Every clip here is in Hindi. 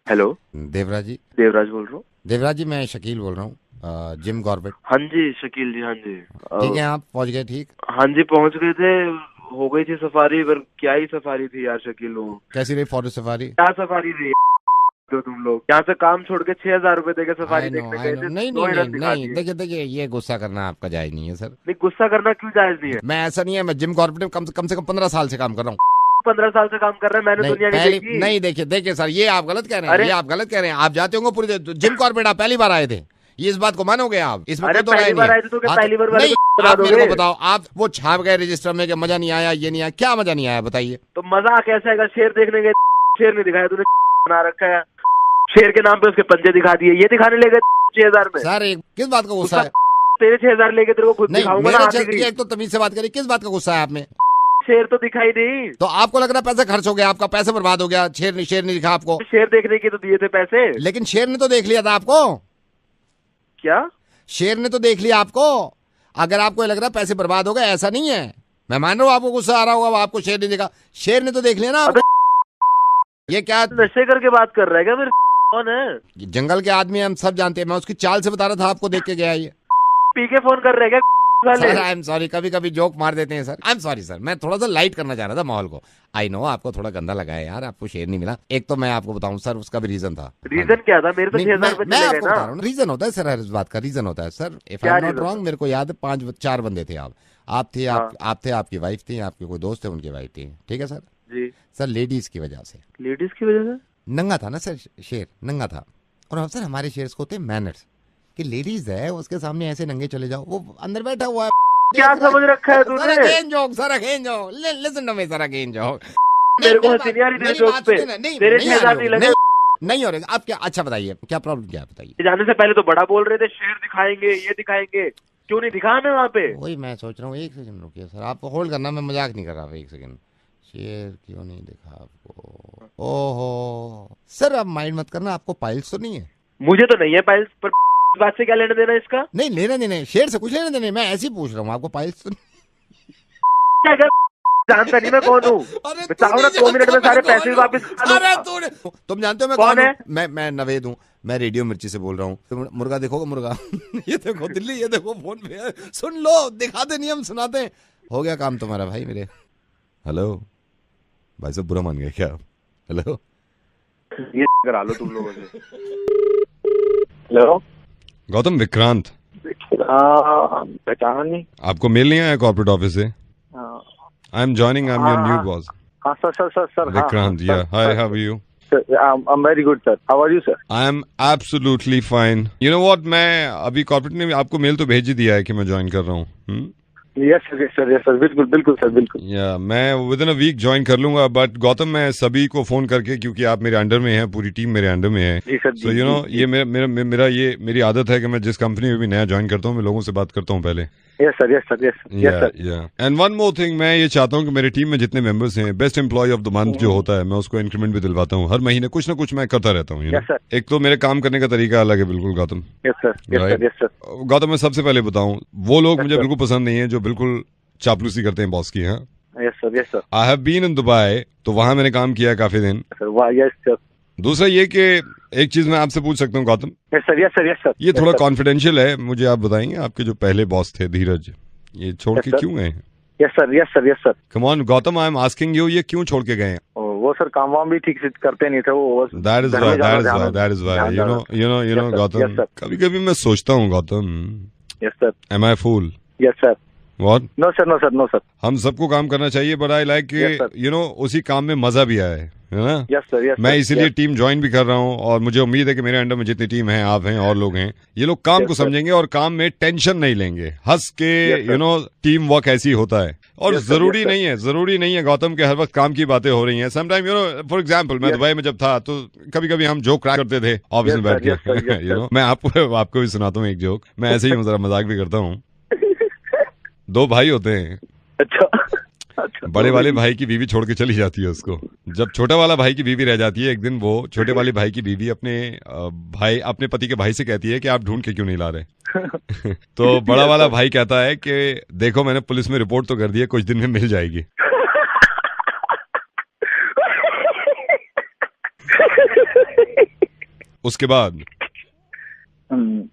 हेलो। देवराज जी। देवराज बोल रहा हूँ। देवराज जी, मैं शकील बोल रहा हूँ, जिम कॉर्बेट। हाँ जी शकील जी, हाँ जी। ठीक है, आप पहुंच गए? ठीक। हाँ जी पहुंच गए थे। हो गई थी सफारी, पर क्या ही सफारी थी यार शकील। हो कैसी रही फॉरेस्ट सफारी? क्या सफारी थी तो तुम लोग यहाँ से काम छोड़ के 6,000 रुपए देके सफारी देखने आई गए नो, थे, नहीं नहीं 2 नहीं हिरन दिखा नहीं, दिए। देखिए देखिए, ये गुस्सा करना आपका जायज नहीं है सर। नहीं गुस्सा करना क्यों जायज नहीं है? मैं ऐसा नहीं है, मैं जिम कॉर्बेट में कम से कम 15 साल से काम कर रहा हूँ। 15 साल से काम कर रहा है, मैंने नहीं दुनिया नहीं पहली देखी। नहीं, देखिए देखिए सर, ये आप गलत कह रहे हैं, अरे ये आप गलत कह रहे हैं। आप जाते होंगे पूरी जिम कॉर्बेट, आप पहली बार आए थे, ये इस बात को मानोगे आप? इसमें अरे कोई तो राय पहली नहीं बार है। आए थे तो क्या हाँ, पहली बार वाले नहीं, को बता आप मेरे दोगे? को बताओ, आप वो छाप गए रजिस्टर में कि मजा नहीं आया, ये नहीं आया, क्या मजा नहीं आया बताइए? तो मजा कैसा है? शेर देखने गए, शेर नहीं दिखाया तूने, बना रखा है शेर के नाम पे, उसके पंजे दिखा दिए, ये दिखाने ले गए 6,000 में। सर एक किस बात का गुस्सा है? तेरे 6,000 लेके तेरे को खुद नहीं दिखाऊंगा ना मेरे हाथी। एक तो तमीज से बात करिए, किस बात का गुस्सा है आप में? शेर तो दिखाई नहीं। तो आपको लग रहा है पैसा खर्च हो गया, आपका पैसा बर्बाद हो गया, शेर नहीं दिखा आपको? शेर देखने के तो दिए थे पैसे। लेकिन शेर ने तो देख लिया था आपको। क्या? शेर ने तो देख लिया आपको। अगर आपको लग रहा है पैसे बर्बाद हो गए, ऐसा नहीं है। मैं मान रहा हूँ आपको गुस्सा आ रहा होगा, आपको शेर नहीं देखा, शेर ने तो देख लिया ना आपको। ये क्या नशे करके बात कर रहा है क्या? मेरे कौन है? जंगल के आदमी हम सब जानते हैं, मैं उसकी चाल से बता रहा था आपको, देख के गया ये। पी के फोन कर रहे हैं क्या साले? सर आई एम सॉरी, कभी कभी जोक मार देते हैं sir, I am sorry sir, मैं थोड़ा सा लाइट करना चाह रहा था माहौल को। आई नो आपको थोड़ा गंदा लगा है यार, आपको शेर नहीं मिला। एक तो मैं आपको बताऊं सर, उसका भी रीजन था। रीजन क्या था? मेरे तो नहीं, 6,000 रुपए मैं चले आपको गए बता ना। रहा हूँ, रीजन होता है सर, हर इस बात का रीजन होता है सर। इफ क्या I am not reason wrong, था? मेरे को याद है 4 बंदे थे आप थे, हाँ। आप थे, आपकी वाइफ थी, आपके कोई दोस्त थे, उनकी वाइफ थी, ठीक है सर। जी। सर लेडीज की वजह से, लेडीज की वजह से? नंगा था ना सर, शेर नंगा था। और हम सर, हमारे शेर को होते मैनर्स, कि लेडीज है उसके सामने ऐसे नंगे चले जाओ, वो अंदर बैठा हुआ है। क्या समझ रखा है तूने? Sir again joke, sir again joke, listen to me sir, again joke. मेरे को हंसी नहीं आ रही तेरे जोक पे। तेरे 6,000 नहीं लगे। नहीं हो रहे आप क्या? अच्छा बताइए क्या प्रॉब्लम क्या है, बताइए। जाने से पहले तो बड़ा बोल रहे थे शेर दिखाएंगे, ये दिखाएंगे, क्यों नहीं दिखा हमें वहाँ पे? वही मैं सोच रहा हूँ, एक सेकंड रुकिए सर, आप होल्ड करना, मैं मजाक नहीं कर रहा, एक सेकंड। शेर क्यों नहीं दिखा आपको? ओहो सर, आप माइंड मत करना, आपको पाइल्स तो नहीं है? मुझे तो नहीं है पाइल्स, पर इस बात से क्या लेना देना इसका? नहीं लेना देना, शेर से कुछ लेना देना, मैं ऐसे ही पूछ रहा हूँ, आपको पाइल्स तो क्या क्या जानता नहीं मैं कौन हूँ? चाहो ना 2 मिनट में सारे पैसे वापस करा दूं। तुम जानते हो मैं कौन कौन है? हूँ? मैं नवेद हूँ, मैं रेडियो मिर्ची से बोल रहा हूँ। तुम मुर्गा देखोगे मुर्गा? ये देखो दिल्ली, ये देखो फोन पे है, सुन लो, दिखा दे, नियम सुनाते हैं। हो गया काम तुम्हारा भाई मेरे। हेलो भाई साहब, बुरा मान गए क्या? हेलो, ये करा लो तुम लोगों से। हेलो गौतम विक्रांत, पहचाना नहीं। आपको मेल नहीं आया कॉर्पोरेट ऑफिस से? I am joining, I am your new boss. हाँ sir Vikrant, yeah hi, how are you? I'm very good sir. How are you sir? I am absolutely fine. You know what, मैं अभी कॉर्पोरेट ने आपको मेल तो भेज ही दिया है कि मैं ज्वाइन कर रहा हूँ। Yes sir, बिल्कुल बिल्कुल सर, बिल्कुल। या मैं within a week join कर लूंगा, बट गौतम मैं सभी को फोन करके, क्योंकि आप मेरे अंडर में हैं, पूरी टीम मेरे अंडर में है, जी सर। सो यू नो ये ये मेरी आदत है कि मैं जिस कंपनी में भी नया ज्वाइन करता हूँ, मैं लोगों से बात करता हूँ पहले। Yes sir. And one more thing, मैं ये चाहता हूँ कि मेरी टीम में जितने मेंबर्स हैं, best employ of the month जो होता है, मैं उसको इंक्रीमेंट भी दिलवाता हूँ। हर महीने कुछ ना कुछ मैं करता रहता हूँ। Yes, sir. एक तो मेरे काम करने का तरीका अलग है बिल्कुल गौतम। Yes sir. गौतम मैं सबसे पहले बताऊं, वो लोग मुझे बिल्कुल पसंद नहीं है जो बिल्कुल चापलूसी करते हैं बॉस की। हाँ, yes sir. I have been in Dubai, तो वहां मैंने काम किया है काफी दिन। Yes sir. दूसरा ये कि एक चीज मैं आपसे पूछ सकता हूँ गौतम? Yes sir. ये थोड़ा कॉन्फिडेंशियल है, मुझे आप बताएंगे, आपके जो पहले बॉस थे धीरज, ये छोड़ के क्यों गए? Yes sir. Come on Gautam, I am asking you, ये क्यों छोड़ के गए? वो सर काम वाम भी ठीक से करते नहीं थे वो। That is why you know Gautam, कभी कभी मैं सोचता हूँ Gautam, yes sir. Am I fool? Yes sir. What? No sir. हम सबको काम करना चाहिए, but I like you know उसी काम में मजा भी आए, है ना? Yes sir. मैं इसीलिए टीम ज्वाइन भी कर रहा हूँ, और मुझे उम्मीद है कि मेरे अंडर में जितनी टीम है, आप हैं और लोग हैं, ये लोग काम को समझेंगे और काम में टेंशन नहीं लेंगे, हंस के, यू नो टीम वर्क ऐसी होता है। और जरूरी नहीं है गौतम के हर वक्त काम की बातें हो रही हैं। Sometime you know, for example मैं दुबई में जब था तो कभी कभी हम जोक क्रैक करते थे ऑफिस में बैठ के। यू नो, मैं आपको भी सुनाता हूँ एक जोक, मैं ऐसे ही जरा मजाक भी करता हूँ। 2 भाई होते हैं। अच्छा। बड़े वाले भाई की बीवी छोड़ के चली जाती है उसको। जब छोटा वाला भाई की बीवी रह जाती है, एक दिन वो छोटे वाले भाई की बीवी अपने पति के भाई से कहती है कि आप ढूंढ के क्यों नहीं ला रहे? तो बड़ा वाला भाई कहता है कि देखो मैंने पुलिस में रिपोर्ट तो कर दी है, कुछ दिन में मिल जाएगी। उसके बाद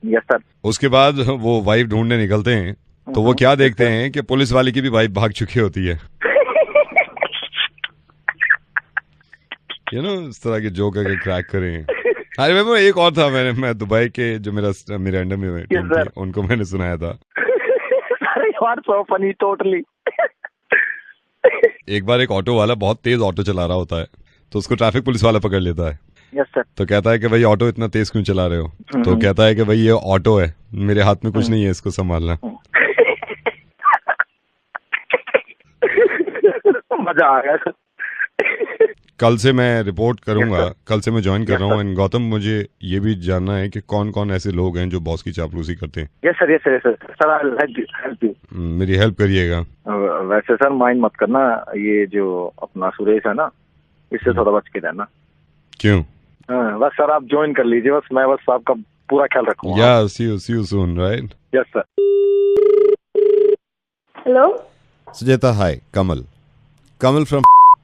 यस सर। उसके बाद वो वाइफ ढूंढने निकलते हैं तो वो क्या देखते हैं कि पुलिस वाले की भी वाइफ भाग चुकी होती है। इस तरह के जोक अगर क्रैक करें। अरे मैं एक और था, मैं दुबई के जो मेरे अंडर में टीम थी, उनको मैंने सुनाया था। So funny totally. एक बार एक ऑटो वाला बहुत तेज ऑटो चला रहा होता है तो उसको ट्रैफिक पुलिस वाला पकड़ लेता है। Yes sir. तो कहता है कि भाई ऑटो इतना तेज क्यों चला रहे हो? तो कहता है कि भाई ये ऑटो है, मेरे हाथ में कुछ नहीं है इसको संभालना। मजा आ गया। कल से मैं रिपोर्ट करूंगा, कल से मैं ज्वाइन कर रहा हूँ। एंड गौतम, मुझे ये भी जानना है कि कौन कौन ऐसे लोग हैं जो बॉस की चापलूसी करते हैं। Yes sir, yes sir, yes sir. Sir I will help you. मेरी हेल्प करिएगा। वैसे सर माइंड मत करना, ये जो अपना सुरेश है ना, इससे थोड़ा बच के रहना। क्यों? बस सर आप ज्वाइन कर लीजिए, बस मैं आपका पूरा ख्याल रखूंगा। Yeah see you soon, right? Yes sir. Hello? Sujata, hi. Kamal from...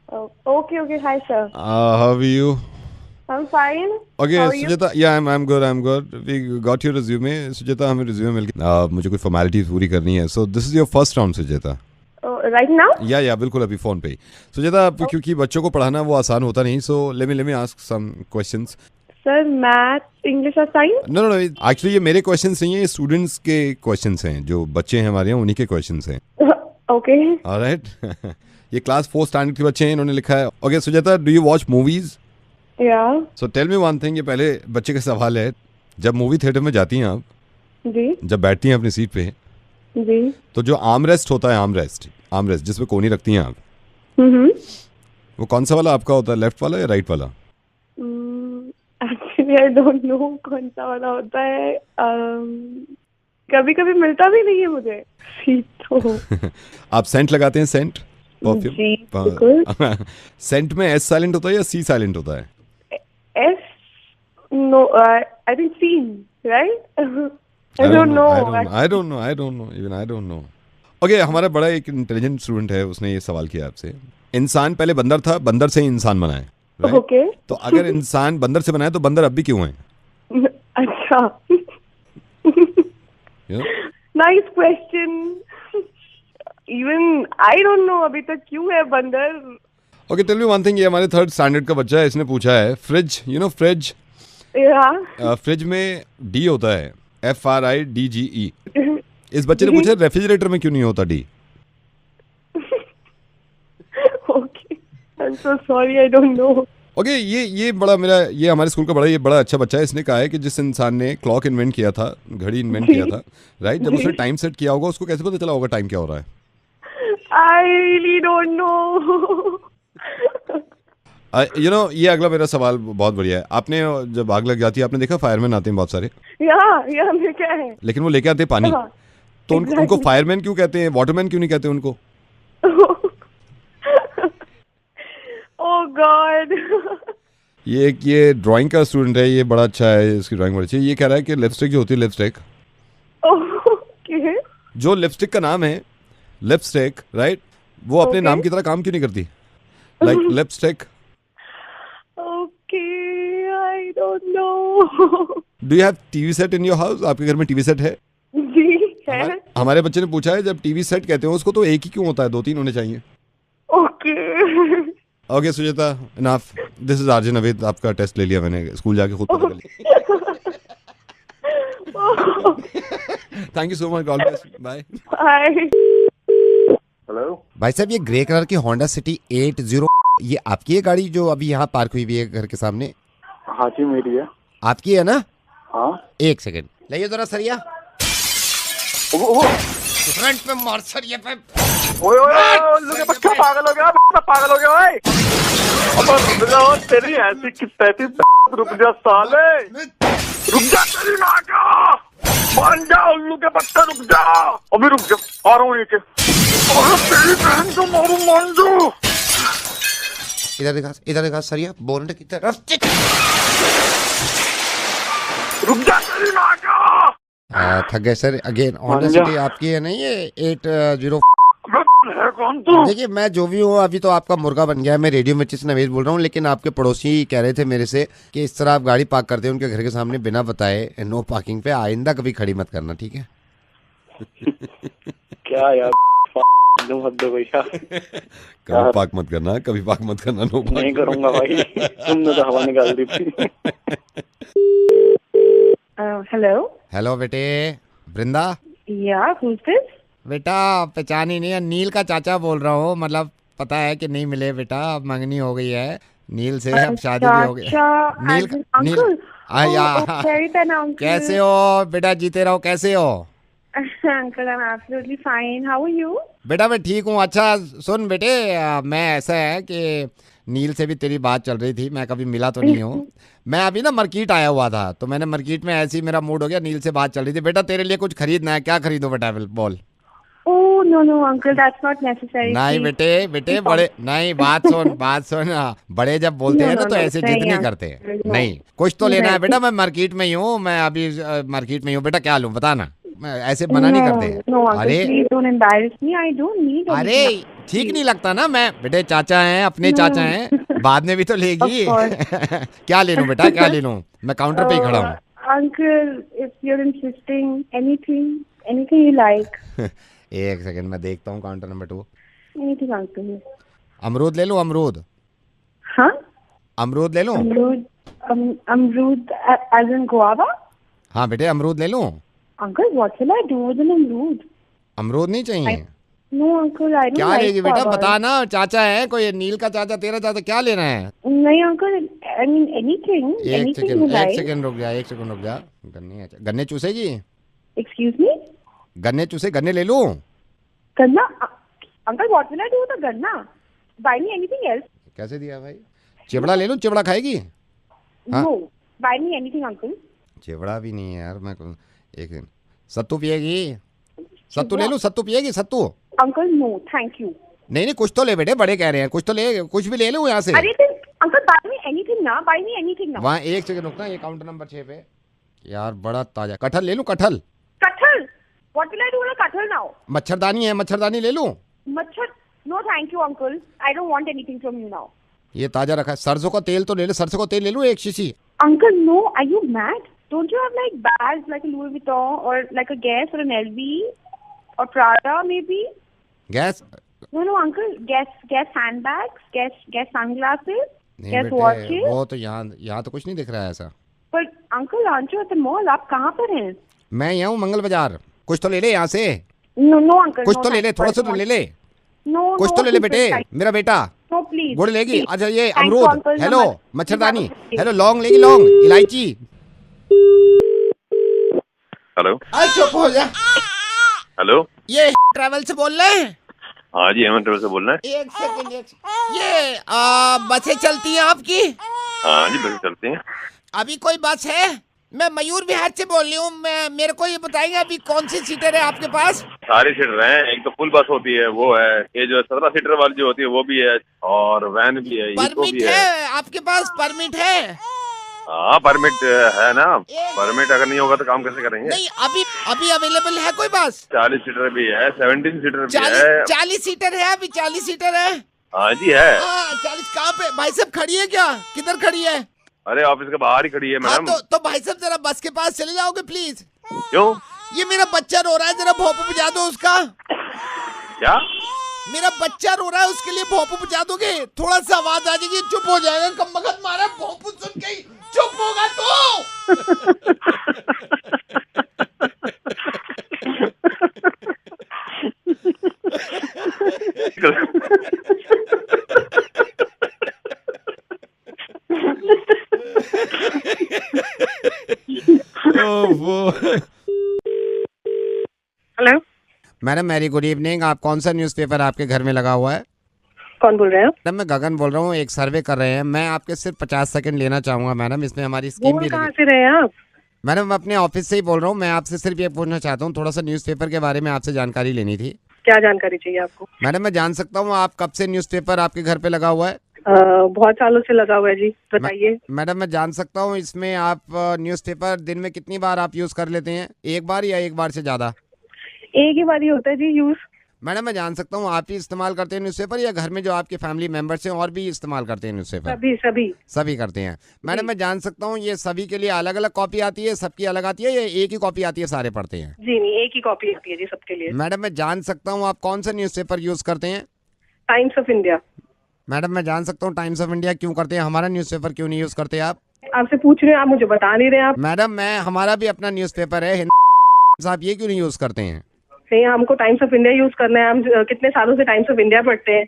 Oh, okay. Hi, sir. how are you? I'm fine. Okay, How are you? Sujata, yeah, I'm good. We got your resume. Sujata, हमें resume मिल गया। मुझे कुछ formalities पूरी करनी है। So this is your first round, Sujata. Oh, right now? या बिल्कुल अभी फोन पे ही। Sujata, क्योंकि बच्चों को पढ़ाना वो आसान होता नहीं, so let me ask some questions. Sir, math, English और science? No, actually ये मेरे questions नहीं है, ये students के questions हैं, जो बच्चे हैं हमारे यहाँ उन्हीं के questions हैं। Okay. Alright. ये क्लास 4 स्टैंडर्ड के बच्चे हैं, इन्होंने लिखा है। Okay Sujata, do you watch movies? Yeah. So tell me one thing, ये पहले बच्चे का सवाल है, जब मूवी थिएटर में जाती हैं आप, जी जब बैठती हैं अपनी सीट पे, जी, तो जो आर्मरेस्ट होता है, आर्मरेस्ट जिसपे कोनी रखती हैं आप, वो कौन सा वाला आपका होता है, लेफ्ट वाला या राइट वाला? Actually, I don't know कौन सा वाला होता है। कभी कभी मिलता भी नहीं है मुझे सीट तो। आप सेंट लगाते हैं, सेंट परफ्यूम? जी बिल्कुल। सेंट में एस साइलेंट होता है या सी साइलेंट होता है? S no, I think C, right? I don't know. Even I don't know. Okay, हमारा बड़ा एक इंटेलिजेंट स्टूडेंट है, उसने ये सवाल किया आपसे। इंसान पहले बंदर था, बंदर से ही इंसान बना है, right? Okay. तो अगर इंसान बंदर से बना है तो बंदर अब भी क्यों है? अच्छा। Nice question. Even I don't know अभी तक क्यों है बंदर। Okay, tell me one thing, ये हमारे 3rd स्टैंडर्ड का बच्चा है, इसने पूछा है फ्रिज, फ्रिज, फ्रिज में डी होता है, FRIDGE। इस बच्चे ने पूछा रेफ्रिजरेटर में क्यों नहीं होता D? Okay, I'm so sorry, I don't know. Okay, ये हमारे स्कूल का बड़ा अच्छा बच्चा है। इसने कहा है कि जिस इंसान ने क्लॉक इन्वेंट किया था, घड़ी इन्वेंट किया था, राइट, जब उसने टाइम सेट किया होगा, उसको कैसे पता चला होगा टाइम क्या हो रहा है? I really don't know. ये अगला मेरा सवाल बहुत बढ़िया है। आपने जब आग लग जाती है, आपने देखा फायरमैन आते हैं बहुत सारे, या मैं क्या है, लेकिन वो लेके आते हैं पानी, तो उनको फायरमैन क्यों कहते हैं, वाटरमैन क्यों नहीं कहते उनको? Oh God. ये ड्राइंग का स्टूडेंट है, ये बड़ा अच्छा है, इसकी ड्राइंग बड़ी अच्छी है। ये कह रहा है कि लिपस्टिक जो होती है, लिपस्टिक, Okay. जो लिपस्टिक का नाम है लिपस्टिक, राइट, वो अपने Okay. नाम की तरह काम क्यों नहीं करती? Like lipstick. Okay, I don't know. Do you have TV set in your house? आपके घर में टीवी सेट है? जी है। हमारे बच्चे ने पूछा है, जब टीवी सेट कहते हो उसको, तो एक ही क्यों होता है, 2-3 होने चाहिए? Okay. Okay Sujata, enough. This is RJ Naved. आपका टेस्ट ले लिया मैंने, स्कूल जाके खुद पता कर लिया। Thank you so much, god bless, bye. Bye. Hello भाई साहब, ये ग्रे कलर की होंडा सिटी 80, ये आपकी है गाड़ी जो अभी यहाँ पार्क हुई हुई है घर के सामने? हाँ जी मेरी है। आपकी है ना? हाँ। एक सेकंड, लाइए जरा सरिया। फ्रंट पे मार सरिया पे। ओए उल्लू के बच्चा पागल हो गया, पागल हो गया ओए। अब तेरी ऐसी की तैसी, रुक जा साले, रुक जा, तेरी माँ का मान जा, उल्लू के बच्चा रुक जा, अभी रुक जा, आ रहा हूँ नीचे। तेरी बहन को मारू, मान जा। इधर देखा सरिया, बोनट की तरफ। रुक जा, तेरी माँ का। थक गए सर। अगेन होंडा सिटी आपकी है नहीं? ये 80 है कौन तू? देखिए मैं जो भी हूँ अभी तो आपका मुर्गा बन गया है। मैं रेडियो मिर्ची से नवेद बोल रहा हूँ, लेकिन आपके पड़ोसी कह रहे थे मेरे से कि इस तरह आप गाड़ी पार्क करते हैं उनके घर के सामने बिना बताए नो पार्किंग पे, आइंदा कभी खड़ी मत करना, ठीक है? क्या यार मत दो भैया, कभी पार्क मत करना, कभी पार्क मत करना, नो पार्क। नहीं करूंगा भाई, तुमने तो हवा निकाल दी थी। Hello? हेलो बेटे, वृंदा। Yeah, who's this? बेटा पहचान ही नहीं है, नील का चाचा बोल रहा हूँ। मतलब पता है कि नहीं मिले बेटा, अब मंगनी हो गई है नील से, अब शादी भी हो गई। नील Uncle? नील uncle. कैसे हो बेटा? जीते रहो। कैसे हो? Uncle, I'm absolutely fine. How are you? बेटा मैं ठीक हूँ। अच्छा सुन बेटे, मैं ऐसा है कि नील से भी तेरी बात चल रही थी, मैं कभी मिला तो नहीं हूँ। मैं अभी ना मार्केट आया हुआ था, तो मैंने मार्केट में ऐसे ही मेरा मूड हो गया, नील से बात चल रही थी। बेटा तेरे लिए कुछ खरीदना है, क्या खरीदो बेटा बोल। Oh, no, uncle, that's not necessary. नहीं please. बेटे बड़े नहीं, बात सुन बड़े जब बोलते हैं ना तो ऐसे जिद नहीं करते। नहीं कुछ तो लेना है बेटा, मैं मार्केट में ही हूँ, मैं अभी मार्केट में ही हूँ। बेटा क्या लूँ बता ना, मैं ऐसे मना नहीं करते। No, uncle, अरे please don't embarrass me. I don't need अरे anything. ठीक नहीं लगता ना, मैं बेटे चाचा हैं, अपने चाचा हैं, बाद में भी तो लेगी। क्या ले लूं बेटा, क्या ले लूं? मैं काउंटर पे ही खड़ा हूँ। Uncle, if you're insisting, anything you like. एक सेकंड मैं देखता हूँ काउंटर नंबर 2। Anything, uncle. अमरूद ले लूं? अमरूद Huh? अमरूद ले लूं? Amrud, as in guava? हाँ बेटे अमरूद ले लूं? Uncle, what will I do with an amrud? अमरूद नहीं चाहिए? No, uncle, I don't क्या like लेगी बेटा guava. बता ना, चाचा है कोई, नील का चाचा, तेरा चाचा, क्या लेना है? नहीं uncle, I mean anything you like. एक सेकंड रुक जा। गन्ने चूसेगी? Excuse me? गन्ने ले लूं? Ganna? Uncle, what will I do with a ganna? Buy me anything else? कैसे दिया भाई? चिवड़ा ले लूं? चिवड़ा खाएगी? हाँ? No. Buy me anything, uncle. चिवड़ा भी नहीं है यार। मैं एक दिन सत्तू पिएगी? सत्तू ले लूं? सत्तू पिएगी? सत्तू? Uncle, no, thank you. नहीं कुछ तो ले बेटे, बड़े कह रहे हैं, कुछ तो ले, कुछ भी ले लूं यहाँ से। अरे then, uncle, buy me anything now. वहाँ एक सेकंड रुकना, ये काउंटर नंबर 6 पे यार बड़ा ताजा कटहल ले लूं? कटहल? Kathal? What will I do with a kathal now? मच्छरदानी ले लूं? Machhar? No, thank you, uncle. I don't want anything from you now. ये ताजा रखा है। सरसों का तेल तो ले ले, सरसों का तेल ले लूं 1 शीशी? Uncle, no, are you mad? Don't you have like bags like a Louis Vuitton or like a Guess or an LV or Prada maybe? Gas? No, uncle, Guess handbags, Guess sunglasses, नहीं Guess बेटे, watches. वो तो यहाँ तो कुछ नहीं दिख रहा है ऐसा। But uncle, aren't you at the mall? आप कहाँ पर हैं? मैं यहाँ हूँ मंगल बाजार। कुछ तो ले ले यहाँ से। No, uncle. कुछ no, तो ले ले, thank थोड़ा you. सा तो ले ले। No, कुछ no, तो ले ले uncle, बेटे, thank- मेरा बेटा। No, please. गुड़ लेगी? please. अच्छा ये Thank you, अमरूद, uncle, हेलो नमस्ते। मच्छरदानी, नमस्ते। हेलो लौंग लेगी? लौंग, इलायची। हेलो अरे चुप हो जा। हेलो, ये ट्रैवल से बोल रहे हैं? हाँ जी हेमंत ट्रेवल से बोल रहे हैं। एक सेकंड ये बसें चलती हैं आपकी? हाँ जी बस चलते हैं। अभी कोई बस है? मैं मयूर विहार से बोल रही हूँ। मेरे को ये बताएंगे अभी कौन सी सीटर है आपके पास? सारी सीटर हैं, एक तो फुल बस होती है वो है, ये जो 17 सीटर वाली जो होती है वो भी है, और वैन भी है, इको परमिट भी है। है आपके पास? परमिट है? हाँ परमिट है ना, परमिट अगर नहीं होगा तो काम कैसे करेंगे? नहीं अभी अवेलेबल है कोई बस? 40 सीटर भी है, 17 सीटर भी है। 40 सीटर है अभी? 40 सीटर है? हाँ जी है। 40 कहाँ पे भाई साहब खड़ी है क्या? किधर खड़ी है? अरे ऑफिस के बाहर ही खड़ी है हाँ मैडम। तो भाई साहब जरा बस के पास चले जाओगे प्लीज? क्यों? ये मेरा बच्चा रो रहा है, जरा भोंपू बजा दो उसका। क्या? मेरा बच्चा रो रहा है, उसके लिए भोंपू बजा दोगे? थोड़ा सा आवाज आ जाएगी, चुप हो जाएगा। कमबख्त मारा भोंपू सुन के ही चुप होगा hello madam Marie good evening. आप कौन सा न्यूज़पेपर आपके घर में लगा हुआ है? कौन बोल रहे हैं? मैडम मैं गगन बोल रहा हूँ, एक सर्वे कर रहे हैं। मैं आपके सिर्फ 50 सेकंड लेना चाहूंगा मैडम, इसमें हमारी स्कीम भी कहाँ लगी। से रहे हैं आप? मैडम मैं अपने ऑफिस से ही बोल रहा हूँ। मैं आपसे सिर्फ ये पूछना चाहता हूँ, थोड़ा सा न्यूज़पेपर के बारे में आपसे जानकारी लेनी थी। क्या जानकारी चाहिए आपको? मैडम मैं जान सकता हूँ आप कब से न्यूज़पेपर आपके घर पे लगा हुआ है? बहुत सालों से लगा हुआ है जी, बताइए। मैडम मैं जान सकता हूँ इसमें आप न्यूज़पेपर दिन में कितनी बार आप यूज कर लेते हैं? एक बार या एक बार से ज्यादा? एक ही बार ही होता है जी यूज। मैडम मैं जान सकता हूँ आप ही इस्तेमाल करते हैं न्यूज़पेपर या घर में जो आपके फैमिली मेंबर्स हैं और भी इस्तेमाल करते हैं न्यूज़पेपर? सभी सभी सभी करते हैं। मैडम मैं जान सकता हूँ ये सभी के लिए अलग अलग कॉपी आती है, सबकी अलग आती है या एक ही कॉपी आती है, सारे पढ़ते हैं? जी नहीं, एक ही कॉपी आती है जी सबके लिए। मैडम मैं जान सकता हूँ आप कौन सा न्यूज़पेपर यूज़ करते हैं? Times of India. मैडम मैं जान सकता हूँ टाइम्स ऑफ इंडिया क्यों करते हैं, हमारा न्यूज़पेपर क्यों नहीं यूज़ करते आप? आपसे पूछ रहे हैं, आप मुझे बता नहीं रहे हैं आप। मैडम मैं हमारा भी अपना न्यूज़पेपर है, आप ये क्यों नहीं यूज़ करते हैं? नहीं, हमको टाइम्स ऑफ इंडिया यूज करना है, हम कितने सालों से टाइम्स ऑफ इंडिया पढ़ते हैं।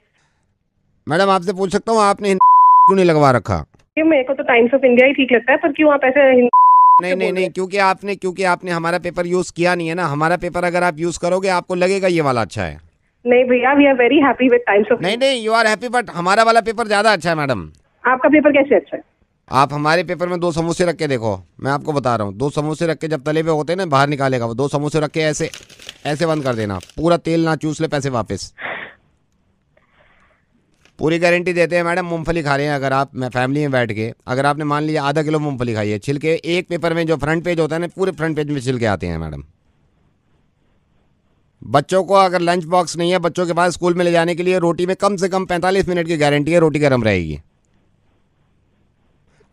मैडम आपसे पूछ सकता हूँ आपने क्यों नहीं लगवा रखा? मेरे को तो टाइम्स ऑफ इंडिया ही ठीक लगता है, पर क्यों आप ऐसे नहीं क्योंकि आपने हमारा पेपर यूज किया नहीं है ना। हमारा पेपर अगर आप यूज करोगे आपको लगेगा ये वाला अच्छा है। नहीं भैया, we are very happy with Times of. नहीं यू आर हैप्पी बट हमारा वाला पेपर ज्यादा अच्छा है मैडम। आपका पेपर कैसे अच्छा है? आप हमारे पेपर में 2 समोसे रख के देखो, मैं आपको बता रहा हूँ, 2 समोसे रख के जब तले पे होते हैं ना बाहर निकालेगा वो, 2 समोसे रख के ऐसे ऐसे बंद कर देना, पूरा तेल ना चूस ले, पैसे वापस। पूरी गारंटी देते हैं मैडम। मूंगफली खा रहे हैं अगर आप फैमिली में बैठ के, अगर आपने मान लिया आधा किलो मूंगफली खाई है, छिलके एक पेपर में जो फ्रंट पेज होता है ना, पूरे फ्रंट पेज में छिलके आते हैं मैडम। बच्चों को अगर लंच बॉक्स नहीं है बच्चों के पास स्कूल में ले जाने के लिए, रोटी में कम से कम 45 मिनट की गारंटी है, रोटी गर्म रहेगी।